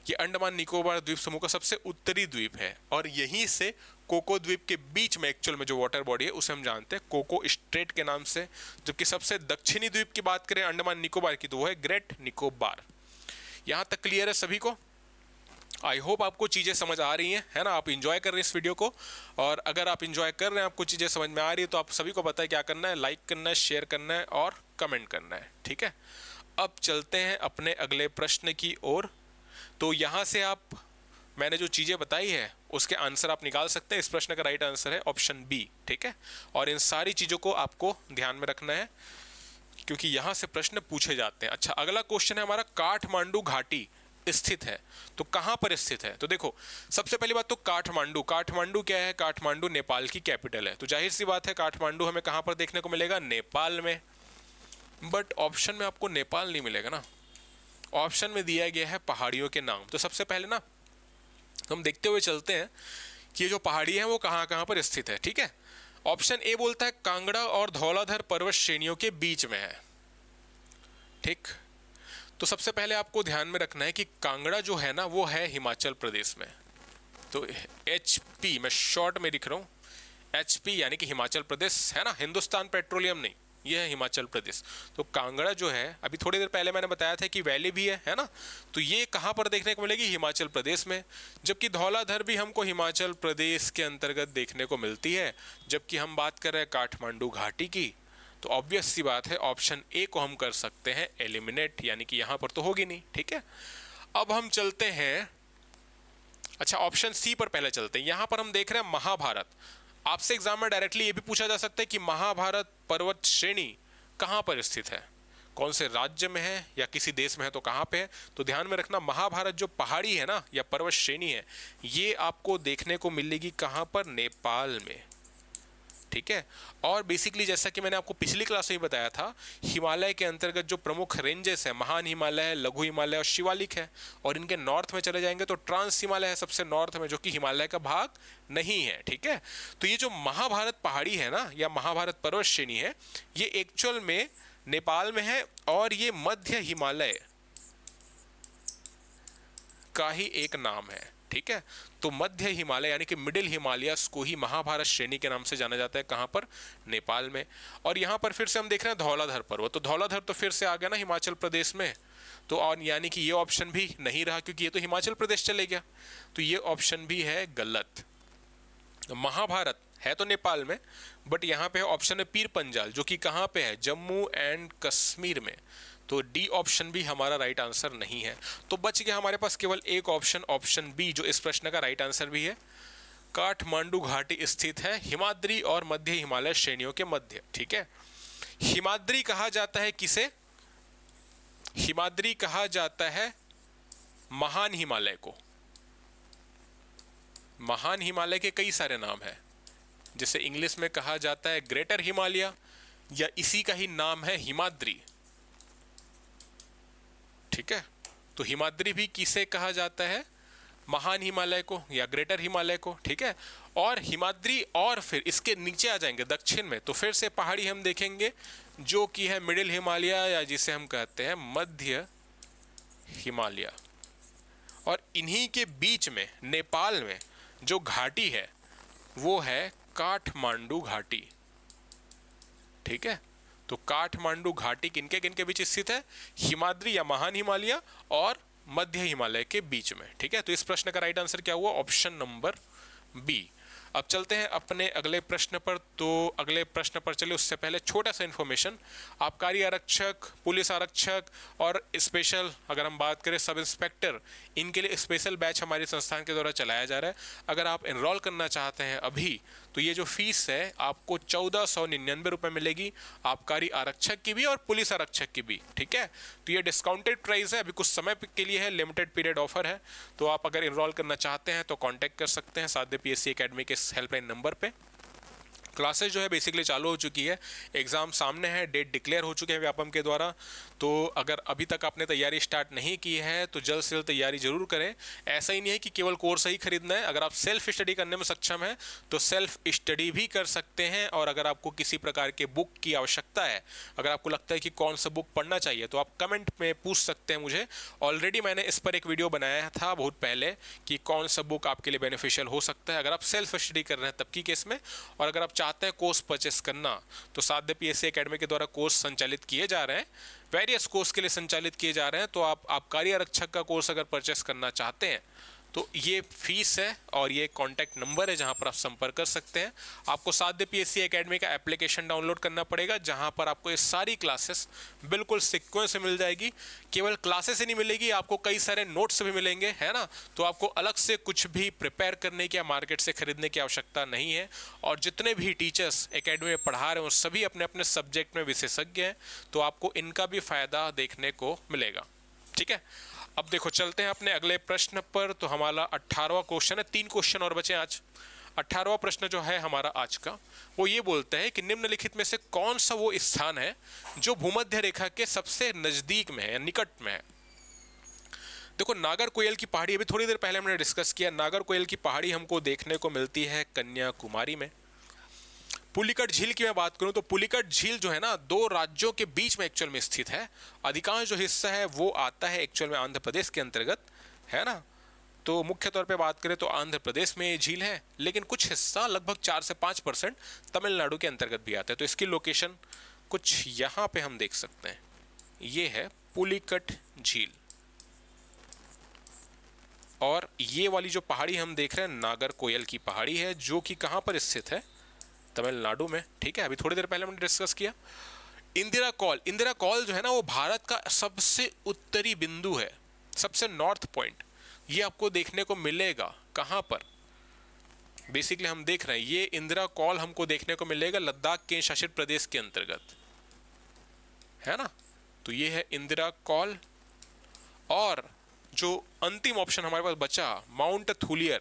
ये अंडमान निकोबार द्वीप समूह का सबसे उत्तरी द्वीप है। और यहीं से कोको द्वीप के बीच में एक्चुअल में जो वाटर बॉडी है उसे हम जानते हैं कोको स्ट्रेट के नाम से। जबकि सबसे दक्षिणी द्वीप की बात करें अंडमान निकोबार की, तो वो है ग्रेट निकोबार। यहां तक क्लियर है सभी को? आई होप आपको चीज़ें समझ आ रही हैं, है ना। आप इंजॉय कर रहे हैं इस वीडियो को, और अगर आप इंजॉय कर रहे हैं, आपको चीज़ें समझ में आ रही है, तो आप सभी को पता है क्या करना है, लाइक करना है, शेयर करना है और कमेंट करना है, ठीक है। अब चलते हैं अपने अगले प्रश्न की ओर। तो यहाँ से आप, मैंने जो चीज़ें बताई है उसके आंसर आप निकाल सकते हैं। इस प्रश्न का राइट आंसर है ऑप्शन बी, ठीक है। और इन सारी चीज़ों को आपको ध्यान में रखना है क्योंकि यहाँ से प्रश्न पूछे जाते हैं। अच्छा, अगला क्वेश्चन है हमारा, काठमांडू घाटी स्थित है, तो कहां पर स्थित है। तो देखो सबसे पहली बात तो काठमांडू, काठमांडू क्या है, काठमांडू नेपाल की कैपिटल है। तो जाहिर सी बात है काठमांडू हमें कहां पर देखने को मिलेगा, नेपाल में। बट ऑप्शन में आपको नेपाल नहीं मिलेगा ना, ऑप्शन में दिया गया है पहाड़ियों के नाम। तो सबसे पहले ना हम देखते हुए चलते हैं कि ये जो पहाड़ी है वो कहां कहां पर स्थित है, ठीक है। ऑप्शन ए बोलता है कांगड़ा और धौलाधर पर्वत श्रेणियों के बीच में है, ठीक। तो सबसे पहले आपको ध्यान में रखना है कि कांगड़ा जो है ना वो है हिमाचल प्रदेश में। तो HP मैं शॉर्ट में लिख रहा हूँ, HP यानी कि हिमाचल प्रदेश, है ना, हिंदुस्तान पेट्रोलियम नहीं, ये है हिमाचल प्रदेश। तो कांगड़ा जो है, अभी थोड़ी देर पहले मैंने बताया था कि वैली भी है ना। तो ये कहाँ पर देखने को मिलेगी, हिमाचल प्रदेश में। जबकि धौलाधर भी हमको हिमाचल प्रदेश के अंतर्गत देखने को मिलती है। जबकि हम बात कर रहे हैं काठमांडू घाटी की, तो ऑब्वियस सी बात है ऑप्शन ए को हम कर सकते हैं एलिमिनेट, यानी कि यहां पर तो होगी नहीं, ठीक है। अब हम चलते हैं, अच्छा ऑप्शन सी पर पहले चलते हैं। यहां पर हम देख रहे हैं महाभारत। आपसे एग्जाम में डायरेक्टली ये भी पूछा जा सकता है कि महाभारत पर्वत श्रेणी कहां पर स्थित है, कौन से राज्य में है या किसी देश में है, तो कहां पे है। तो ध्यान में रखना महाभारत जो पहाड़ी है ना या पर्वत श्रेणी है, ये आपको देखने को मिलेगी कहां पर, नेपाल में, ठीक है। और बेसिकली जैसा कि मैंने आपको पिछली क्लास में बताया था, हिमालय के अंतर्गत जो प्रमुख रेंजेस है, महान हिमालय, लघु हिमालय और शिवालिक है। और इनके नॉर्थ में चले जाएंगे तो ट्रांस हिमालय है सबसे नॉर्थ में, जो कि हिमालय का भाग नहीं है, ठीक है। तो ये जो महाभारत पहाड़ी है ना या महाभारत पर्वत श्रेणी है, ये एक्चुअल में नेपाल में है और ये मध्य हिमालय का ही एक नाम है, ठीक है। तो मध्य हिमालय यानी कि मिडिल हिमालयस को ही महाभारत श्रेणी के नाम से जाना जाता है, कहां पर, नेपाल में। और यहां पर फिर से हम देख रहे हैं धौलाधर पर्वत। तो धौलाधर तो फिर से आ गया ना हिमाचल प्रदेश में, तो और यानी कि ये ऑप्शन भी नहीं रहा क्योंकि ये तो हिमाचल प्रदेश चले गया। तो ये ऑप्शन भी है गलत। महाभारत है तो नेपाल में, बट यहाँ पे ऑप्शन है पीर पंजाल, जो कि कहाँ पे है, जम्मू एंड कश्मीर में। तो डी ऑप्शन भी हमारा राइट आंसर नहीं है। तो बच गया हमारे पास केवल एक ऑप्शन, ऑप्शन बी, जो इस प्रश्न का राइट आंसर भी है। काठमांडू घाटी स्थित है हिमाद्री और मध्य हिमालय श्रेणियों के मध्य, ठीक है। हिमाद्री कहा जाता है किसे, हिमाद्री कहा जाता है महान हिमालय को। महान हिमालय के कई सारे नाम हैं, जिसे इंग्लिश में कहा जाता है ग्रेटर हिमालय, या इसी का ही नाम है हिमाद्री, ठीक है। तो हिमाद्री भी किसे कहा जाता है, महान हिमालय को या ग्रेटर हिमालय को, ठीक है, और हिमाद्री, और फिर इसके नीचे आ जाएंगे दक्षिण में तो फिर से पहाड़ी हम देखेंगे जो कि है मिडिल हिमालय या जिसे हम कहते हैं मध्य हिमालय। और इन्हीं के बीच में नेपाल में जो घाटी है वो है काठमांडू घाटी, ठीक है। तो काठमांडू घाटी किनके किनके बीच स्थित है? हिमाद्री या महान हिमालय और मध्य हिमालय के बीच में, ठीक है। तो इस प्रश्न का राइट आंसर क्या हुआ? Option number B. अब चलते हैं अपने अगले प्रश्न पर। तो अगले प्रश्न पर चलिए उससे पहले छोटा सा इन्फॉर्मेशन, आबकारी आरक्षक, पुलिस आरक्षक और स्पेशल अगर हम बात करें सब इंस्पेक्टर, इनके लिए स्पेशल बैच हमारे संस्थान के द्वारा चलाया जा रहा है। अगर आप एनरोल करना चाहते हैं अभी तो ये जो फीस है आपको 1499 रुपये मिलेगी, आबकारी आरक्षक की भी और पुलिस आरक्षक की भी, ठीक है। तो ये डिस्काउंटेड प्राइस है, अभी कुछ समय के लिए है, लिमिटेड पीरियड ऑफर है। तो आप अगर एनरोल करना चाहते हैं तो कांटेक्ट कर सकते हैं साध्य पीएससी एकेडमी के हेल्पलाइन नंबर पे। क्लासेस जो है बेसिकली चालू हो चुकी है, एग्ज़ाम सामने है, डेट डिक्लेयर हो चुके हैं व्यापम के द्वारा। तो अगर अभी तक आपने तैयारी स्टार्ट नहीं की है तो जल्द से जल्द तैयारी जरूर करें। ऐसा ही नहीं है कि केवल कोर्स ही खरीदना है, अगर आप सेल्फ स्टडी करने में सक्षम है तो सेल्फ स्टडी भी कर सकते हैं। और अगर आपको किसी प्रकार के बुक की आवश्यकता है, अगर आपको लगता है कि कौन सा बुक पढ़ना चाहिए तो आप कमेंट में पूछ सकते हैं मुझे। ऑलरेडी मैंने इस पर एक वीडियो बनाया था बहुत पहले कि कौन सा बुक आपके लिए बेनिफिशियल हो सकता है अगर आप सेल्फ स्टडी कर रहे हैं तब की केस में। और अगर आप चाहते हैं कोर्स परचेस करना तो साध्य पीएससी एकेडमी के द्वारा कोर्स संचालित किए जा रहे हैं, वेरियस कोर्स के लिए संचालित किए जा रहे हैं। तो आप आबकारी आरक्षक का कोर्स अगर परचेस करना चाहते हैं तो ये फीस है और ये कॉन्टैक्ट नंबर है जहां पर आप संपर्क कर सकते हैं। आपको साध्य पीएससी एकेडमी का एप्लीकेशन डाउनलोड करना पड़ेगा जहां पर आपको ये सारी क्लासेस बिल्कुल सीक्वेंस से मिल जाएगी। केवल क्लासेस ही नहीं मिलेगी, आपको कई सारे नोट्स भी मिलेंगे, है ना। तो आपको अलग से कुछ भी प्रिपेयर करने की या मार्केट से खरीदने की आवश्यकता नहीं है। और जितने भी टीचर्स एकेडमी में पढ़ा रहे हैं वो सभी अपने अपने सब्जेक्ट में विशेषज्ञ हैं, तो आपको इनका भी फायदा देखने को मिलेगा, ठीक है। अब देखो चलते हैं अपने अगले प्रश्न पर। तो हमारा 18वां क्वेश्चन है, 3 क्वेश्चन और बचे आज। 18वां प्रश्न जो है हमारा आज का वो ये बोलता है कि निम्नलिखित में से कौन सा वो स्थान है जो भूमध्य रेखा के सबसे नजदीक में है, निकट में है। देखो नागरकोयल की पहाड़ी अभी थोड़ी देर पहले हमने डिस्कस किया, नागरकोयल की पहाड़ी हमको देखने को मिलती है कन्याकुमारी में। पुलिकट झील की मैं बात करूं तो पुलिकट झील जो है ना 2 राज्यों के बीच में एक्चुअल में स्थित है। अधिकांश जो हिस्सा है वो आता है एक्चुअल में आंध्र प्रदेश के अंतर्गत, है ना। तो मुख्य तौर पे बात करें तो आंध्र प्रदेश में ये झील है, लेकिन कुछ हिस्सा लगभग 4 से 5% तमिलनाडु के अंतर्गत भी आता है। तो इसकी लोकेशन कुछ यहाँ पे हम देख सकते हैं, ये है पुलिकट झील। और ये वाली जो पहाड़ी हम देख रहे हैं नागरकोयल की पहाड़ी है जो कि कहाँ पर स्थित है? तमिलनाडु में, ठीक है। अभी थोड़ी देर पहले हमने डिस्कस किया। इंदिरा कॉल, इंदिरा कॉल जो है ना वो भारत का सबसे उत्तरी बिंदु है, सबसे नॉर्थ पॉइंट। ये आपको देखने को मिलेगा कहां पर? बेसिकली हम देख रहे हैं ये इंदिरा कॉल हमको देखने को मिलेगा लद्दाख के शासित प्रदेश के अंतर्गत, है ना। तो ये है इंदिरा कॉल। और जो अंतिम ऑप्शन हमारे पास बचा माउंट थूलियर,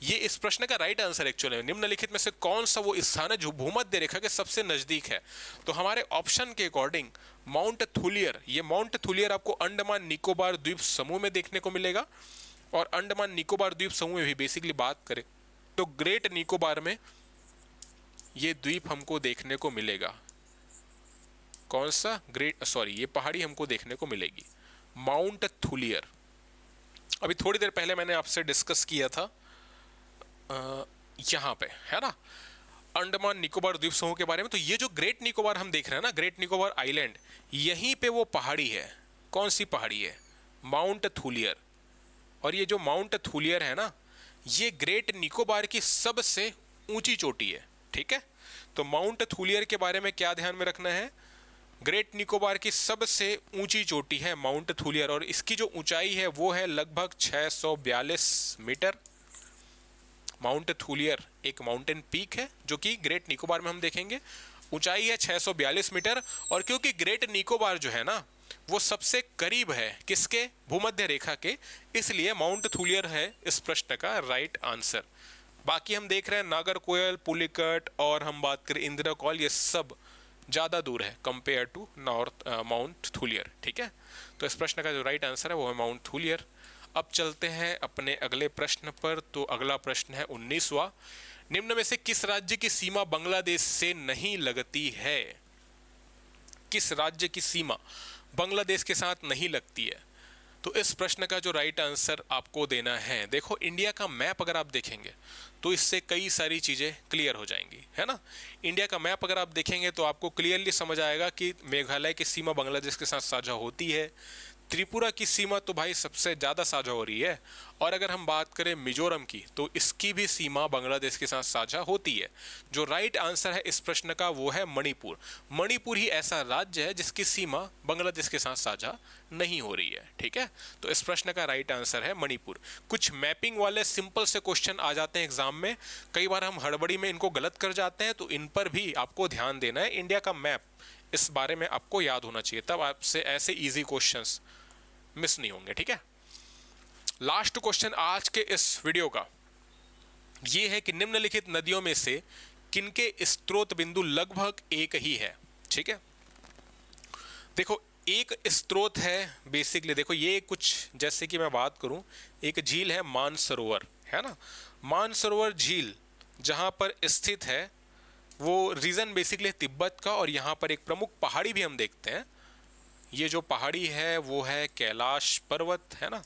ये इस प्रश्न का राइट आंसर एक्चुअली है। निम्नलिखित में से कौन सा वो स्थान है जो भूमध्य रेखा के सबसे नजदीक है? तो हमारे ऑप्शन के अकॉर्डिंग माउंट थूलियर, ये माउंट थूलियर आपको अंडमान निकोबार द्वीप समूह में देखने को मिलेगा। और अंडमान निकोबार द्वीप समूह में भी बेसिकली बात करें तो ग्रेट निकोबार में ये द्वीप हमको देखने को मिलेगा। कौन सा? ये पहाड़ी हमको देखने को मिलेगी माउंट थूलियर। अभी थोड़ी देर पहले मैंने आपसे डिस्कस किया था यहाँ पे, है ना, अंडमान निकोबार द्वीप समूह के बारे में। तो ये जो ग्रेट निकोबार हम देख रहे हैं ना, ग्रेट निकोबार आइलैंड, यहीं पे वो पहाड़ी है। कौन सी पहाड़ी है? माउंट थूलियर। और ये जो माउंट थूलियर है ना, ये ग्रेट निकोबार की सबसे ऊंची चोटी है, ठीक है। तो माउंट थूलियर के बारे में क्या ध्यान में रखना है? ग्रेट निकोबार की सबसे ऊंची चोटी है माउंट थूलियर और इसकी जो ऊंचाई है वो है लगभग 642 मीटर। माउंट थूलियर एक माउंटेन पीक है जो कि ग्रेट निकोबार में हम देखेंगे, ऊंचाई है 642 मीटर। और क्योंकि ग्रेट निकोबार जो है ना वो सबसे करीब है किसके? भूमध्य रेखा के, इसलिए माउंट थूलियर है इस प्रश्न का राइट आंसर। बाकी हम देख रहे हैं नागरकोयल, पुलिकट और हम बात करें इंदिरा कॉल, ये सब ज़्यादा दूर है compare to north mount Thuillier, ठीक है। तो इस प्रश्न का जो राइट आंसर है वो है माउंट थूलियर। अब चलते हैं अपने अगले प्रश्न पर। तो अगला प्रश्न है 19वां। निम्न में से किस राज्य की सीमा बांग्लादेश से नहीं लगती है? किस राज्य की सीमा बांग्लादेश के साथ नहीं लगती है? तो इस प्रश्न का जो राइट आंसर आपको देना है, देखो इंडिया का मैप अगर आप देखेंगे तो इससे कई सारी चीज़ें क्लियर हो जाएंगी, है ना। इंडिया का मैप अगर आप देखेंगे तो आपको क्लियरली समझ आएगा कि मेघालय की सीमा बांग्लादेश के साथ साझा होती है, त्रिपुरा की सीमा तो भाई सबसे ज़्यादा साझा हो रही है, और अगर हम बात करें मिजोरम की तो इसकी भी सीमा बांग्लादेश के साथ साझा होती है। जो राइट आंसर है इस प्रश्न का वो है मणिपुर। मणिपुर ही ऐसा राज्य है जिसकी सीमा बांग्लादेश के साथ साझा नहीं हो रही है, ठीक है। तो इस प्रश्न का राइट आंसर है मणिपुर। कुछ मैपिंग वाले सिंपल से क्वेश्चन आ जाते हैं एग्जाम में, कई बार हम हड़बड़ी में इनको गलत कर जाते हैं, तो इन पर भी आपको ध्यान देना है। इंडिया का मैप, इस बारे में आपको याद होना चाहिए, तब आपसे ऐसे इजी क्वेश्चंस मिस नहीं होंगे, ठीक है। लास्ट क्वेश्चन आज के इस वीडियो का ये है कि निम्नलिखित नदियों में से किनके स्रोत बिंदु लगभग एक ही है, ठीक है। देखो एक स्रोत है बेसिकली, देखो ये कुछ जैसे कि मैं बात करूं, एक झील है मानसरोवर, है ना। मानसरोवर झील जहां पर स्थित है वो रीजन बेसिकली तिब्बत का, और यहाँ पर एक प्रमुख पहाड़ी भी हम देखते हैं। ये जो पहाड़ी है वो है कैलाश पर्वत, है ना।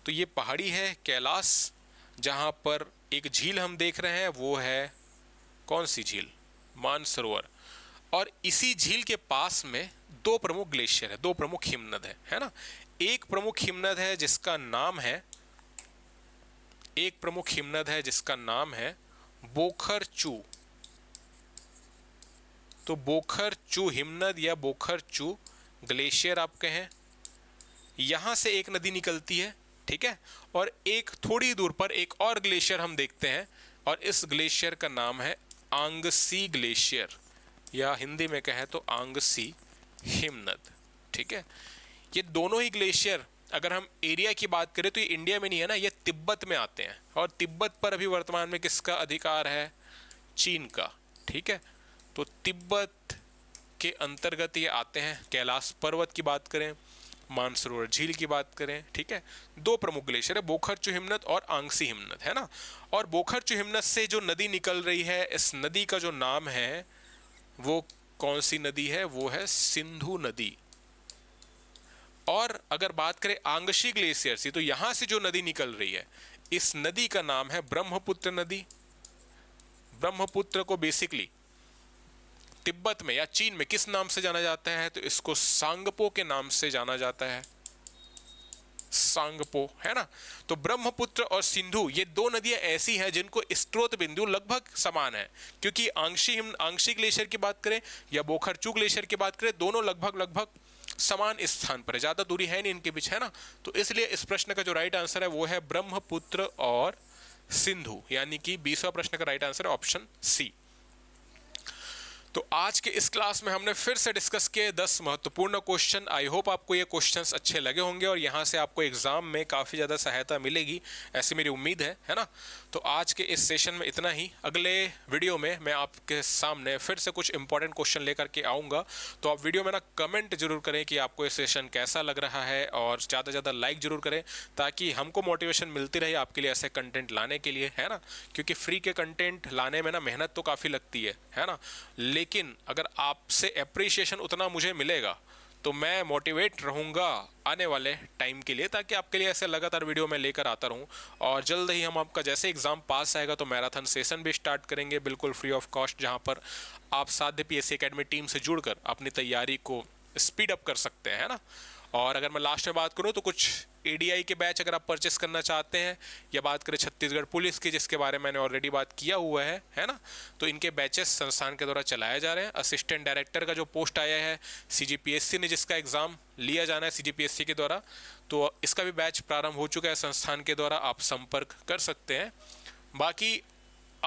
तो ये पहाड़ी है कैलाश, जहाँ पर एक झील हम देख रहे हैं वो है कौन सी झील? मानसरोवर। और इसी झील के पास में दो प्रमुख ग्लेशियर है, दो प्रमुख हिमनद है ना। एक प्रमुख हिमनद है जिसका नाम है बोखर चू। तो बोखर चू हिमनद या बोखर चू ग्लेशियर आप कहें, यहां से एक नदी निकलती है, ठीक है। और एक थोड़ी दूर पर एक और ग्लेशियर हम देखते हैं, और इस ग्लेशियर का नाम है आंगसी ग्लेशियर, या हिंदी में कहें तो आंगसी हिमनद, ठीक है। ये दोनों ही ग्लेशियर अगर हम एरिया की बात करें तो ये इंडिया में नहीं है ना, ये तिब्बत में आते हैं, और तिब्बत पर अभी वर्तमान में किसका अधिकार है? चीन का, ठीक है। तो तिब्बत के अंतर्गत ये आते हैं। कैलाश पर्वत की बात करें, मानसरोवर झील की बात करें, ठीक है। दो प्रमुख ग्लेशियर है, बोखरचू हिमनद और आंगसी हिमनद, है ना। और बोखरचू हिमनद से जो नदी निकल रही है, इस नदी का जो नाम है वो कौन सी नदी है? वो है सिंधु नदी। और अगर बात करें आंगसी ग्लेशियर से, तो यहां से जो नदी निकल रही है, इस नदी का नाम है ब्रह्मपुत्र नदी। ब्रह्मपुत्र को बेसिकली तिब्बत में या चीन में किस नाम से जाना जाता है? तो इसको सांगपो के नाम से जाना जाता है, सांगपो, है ना। तो ब्रह्मपुत्र और सिंधु ये दो नदियां ऐसी हैं जिनको स्रोत बिंदु लगभग समान है, क्योंकि आंगसी ग्लेशियर की बात करें या बोखरचू ग्लेशियर की बात करें, दोनों लगभग समान स्थान पर है, ज्यादा दूरी है नहीं इनके बीच, है ना। तो इसलिए इस प्रश्न का जो राइट आंसर है वो है ब्रह्मपुत्र और सिंधु, यानी कि 20वां प्रश्न का राइट आंसर है ऑप्शन सी। तो आज के इस क्लास में हमने फिर से डिस्कस किए 10 महत्वपूर्ण क्वेश्चन। आई होप आपको ये क्वेश्चंस अच्छे लगे होंगे और यहाँ से आपको एग्जाम में काफ़ी ज़्यादा सहायता मिलेगी, ऐसी मेरी उम्मीद है ना। तो आज के इस सेशन में इतना ही। अगले वीडियो में मैं आपके सामने फिर से कुछ इंपॉर्टेंट क्वेश्चन लेकर के आऊँगा। तो आप वीडियो में ना कमेंट जरूर करें कि आपको ये सेशन कैसा लग रहा है, और ज़्यादा से ज़्यादा लाइक जरूर करें, ताकि हमको मोटिवेशन मिलती रहे आपके लिए ऐसे कंटेंट लाने के लिए, है ना। क्योंकि फ्री के कंटेंट लाने में ना मेहनत तो काफ़ी लगती है ना। लेकिन अगर आपसे एप्रिसिएशन उतना मुझे मिलेगा तो मैं मोटिवेट रहूँगा आने वाले टाइम के लिए, ताकि आपके लिए ऐसे लगातार वीडियो मैं लेकर आता रहूँ। और जल्द ही हम आपका जैसे एग्ज़ाम पास आएगा तो मैराथन सेशन भी स्टार्ट करेंगे, बिल्कुल फ्री ऑफ कॉस्ट, जहाँ पर आप साध्य पीएससी एकेडमी टीम से जुड़कर अपनी तैयारी को स्पीड अप कर सकते हैं, है ना। और अगर मैं लास्ट में बात करूँ तो कुछ एडीआई के बैच अगर आप परचेस करना चाहते हैं, या बात करें छत्तीसगढ़ पुलिस की जिसके बारे में मैंने ऑलरेडी बात किया हुआ है ना। तो इनके बैचेस संस्थान के द्वारा चलाए जा रहे हैं। असिस्टेंट डायरेक्टर का जो पोस्ट आया है सीजीपीएससी ने, जिसका एग्ज़ाम लिया जाना है सीजीपीएससी के द्वारा, तो इसका भी बैच प्रारंभ हो चुका है संस्थान के द्वारा, आप संपर्क कर सकते हैं। बाकी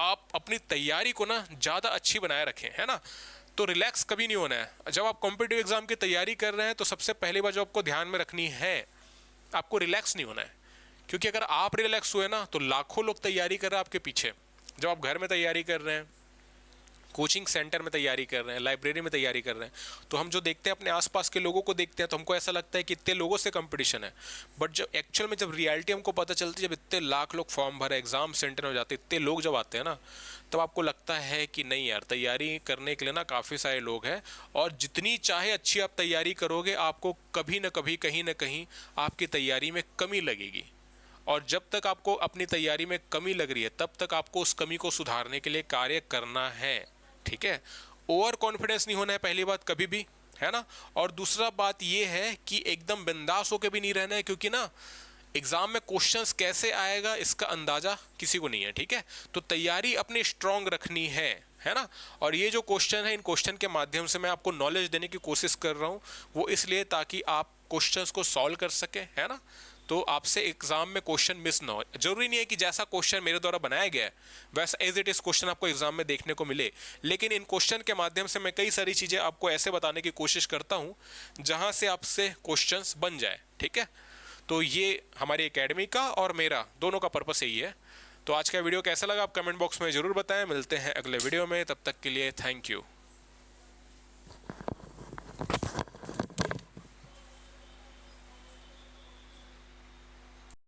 आप अपनी तैयारी को ना ज़्यादा अच्छी बनाए रखें, है ना। तो रिलैक्स कभी नहीं होना है। जब आप कॉम्पिटिटिव एग्जाम की तैयारी कर रहे हैं तो सबसे पहली बात जो आपको ध्यान में रखनी है, आपको रिलैक्स नहीं होना है। क्योंकि अगर आप रिलैक्स हुए ना तो लाखों लोग तैयारी कर रहे हैं आपके पीछे। जब आप घर में तैयारी कर रहे हैं, कोचिंग सेंटर में तैयारी कर रहे हैं, लाइब्रेरी में तैयारी कर रहे हैं, तो हम जो देखते हैं अपने आसपास के लोगों को देखते हैं तो हमको ऐसा लगता है कि इतने लोगों से कंपटीशन है। बट जब एक्चुअल में जब रियलिटी हमको पता चलती है, जब इतने लाख लोग फॉर्म भरे, एग्जाम सेंटर में जाते, इतने लोग जब आते हैं ना, तब आपको लगता है कि नहीं यार, तैयारी करने के लिए ना काफ़ी सारे लोग हैं, और जितनी चाहे अच्छी आप तैयारी करोगे, आपको कभी ना कभी कहीं ना कहीं आपकी तैयारी में कमी लगेगी। और जब तक आपको अपनी तैयारी में कमी लग रही है, तब तक आपको उस कमी को सुधारने के लिए कार्य करना है। ठीक है, ओवर कॉन्फिडेंस नहीं होना है पहली बात कभी भी, है ना। और दूसरा बात यह है कि एकदम बिंदास होकर भी नहीं रहना है, क्योंकि ना एग्जाम में क्वेश्चंस कैसे आएगा इसका अंदाजा किसी को नहीं है। ठीक है, तो तैयारी अपनी स्ट्रांग रखनी है ना। और ये जो क्वेश्चन है, इन क्वेश्चन के माध्यम से मैं आपको नॉलेज देने की कोशिश कर रहा हूँ, वो इसलिए ताकि आप क्वेश्चंस को सॉल्व कर सके, है ना। तो आपसे एग्जाम में क्वेश्चन मिस ना हो। जरूरी नहीं है कि जैसा क्वेश्चन मेरे द्वारा बनाया गया है वैसा एज इट इज क्वेश्चन आपको एग्जाम में देखने को मिले, लेकिन इन क्वेश्चन के माध्यम से मैं कई सारी चीजें आपको ऐसे बताने की कोशिश करता हूं जहां से आपसे क्वेश्चंस बन जाए। ठीक है, तो ये हमारी एकेडमी का और मेरा दोनों का पर्पस यही है। तो आज का वीडियो कैसा लगा आप कमेंट बॉक्स में जरूर बताएं। मिलते हैं अगले वीडियो में, तब तक के लिए थैंक यू।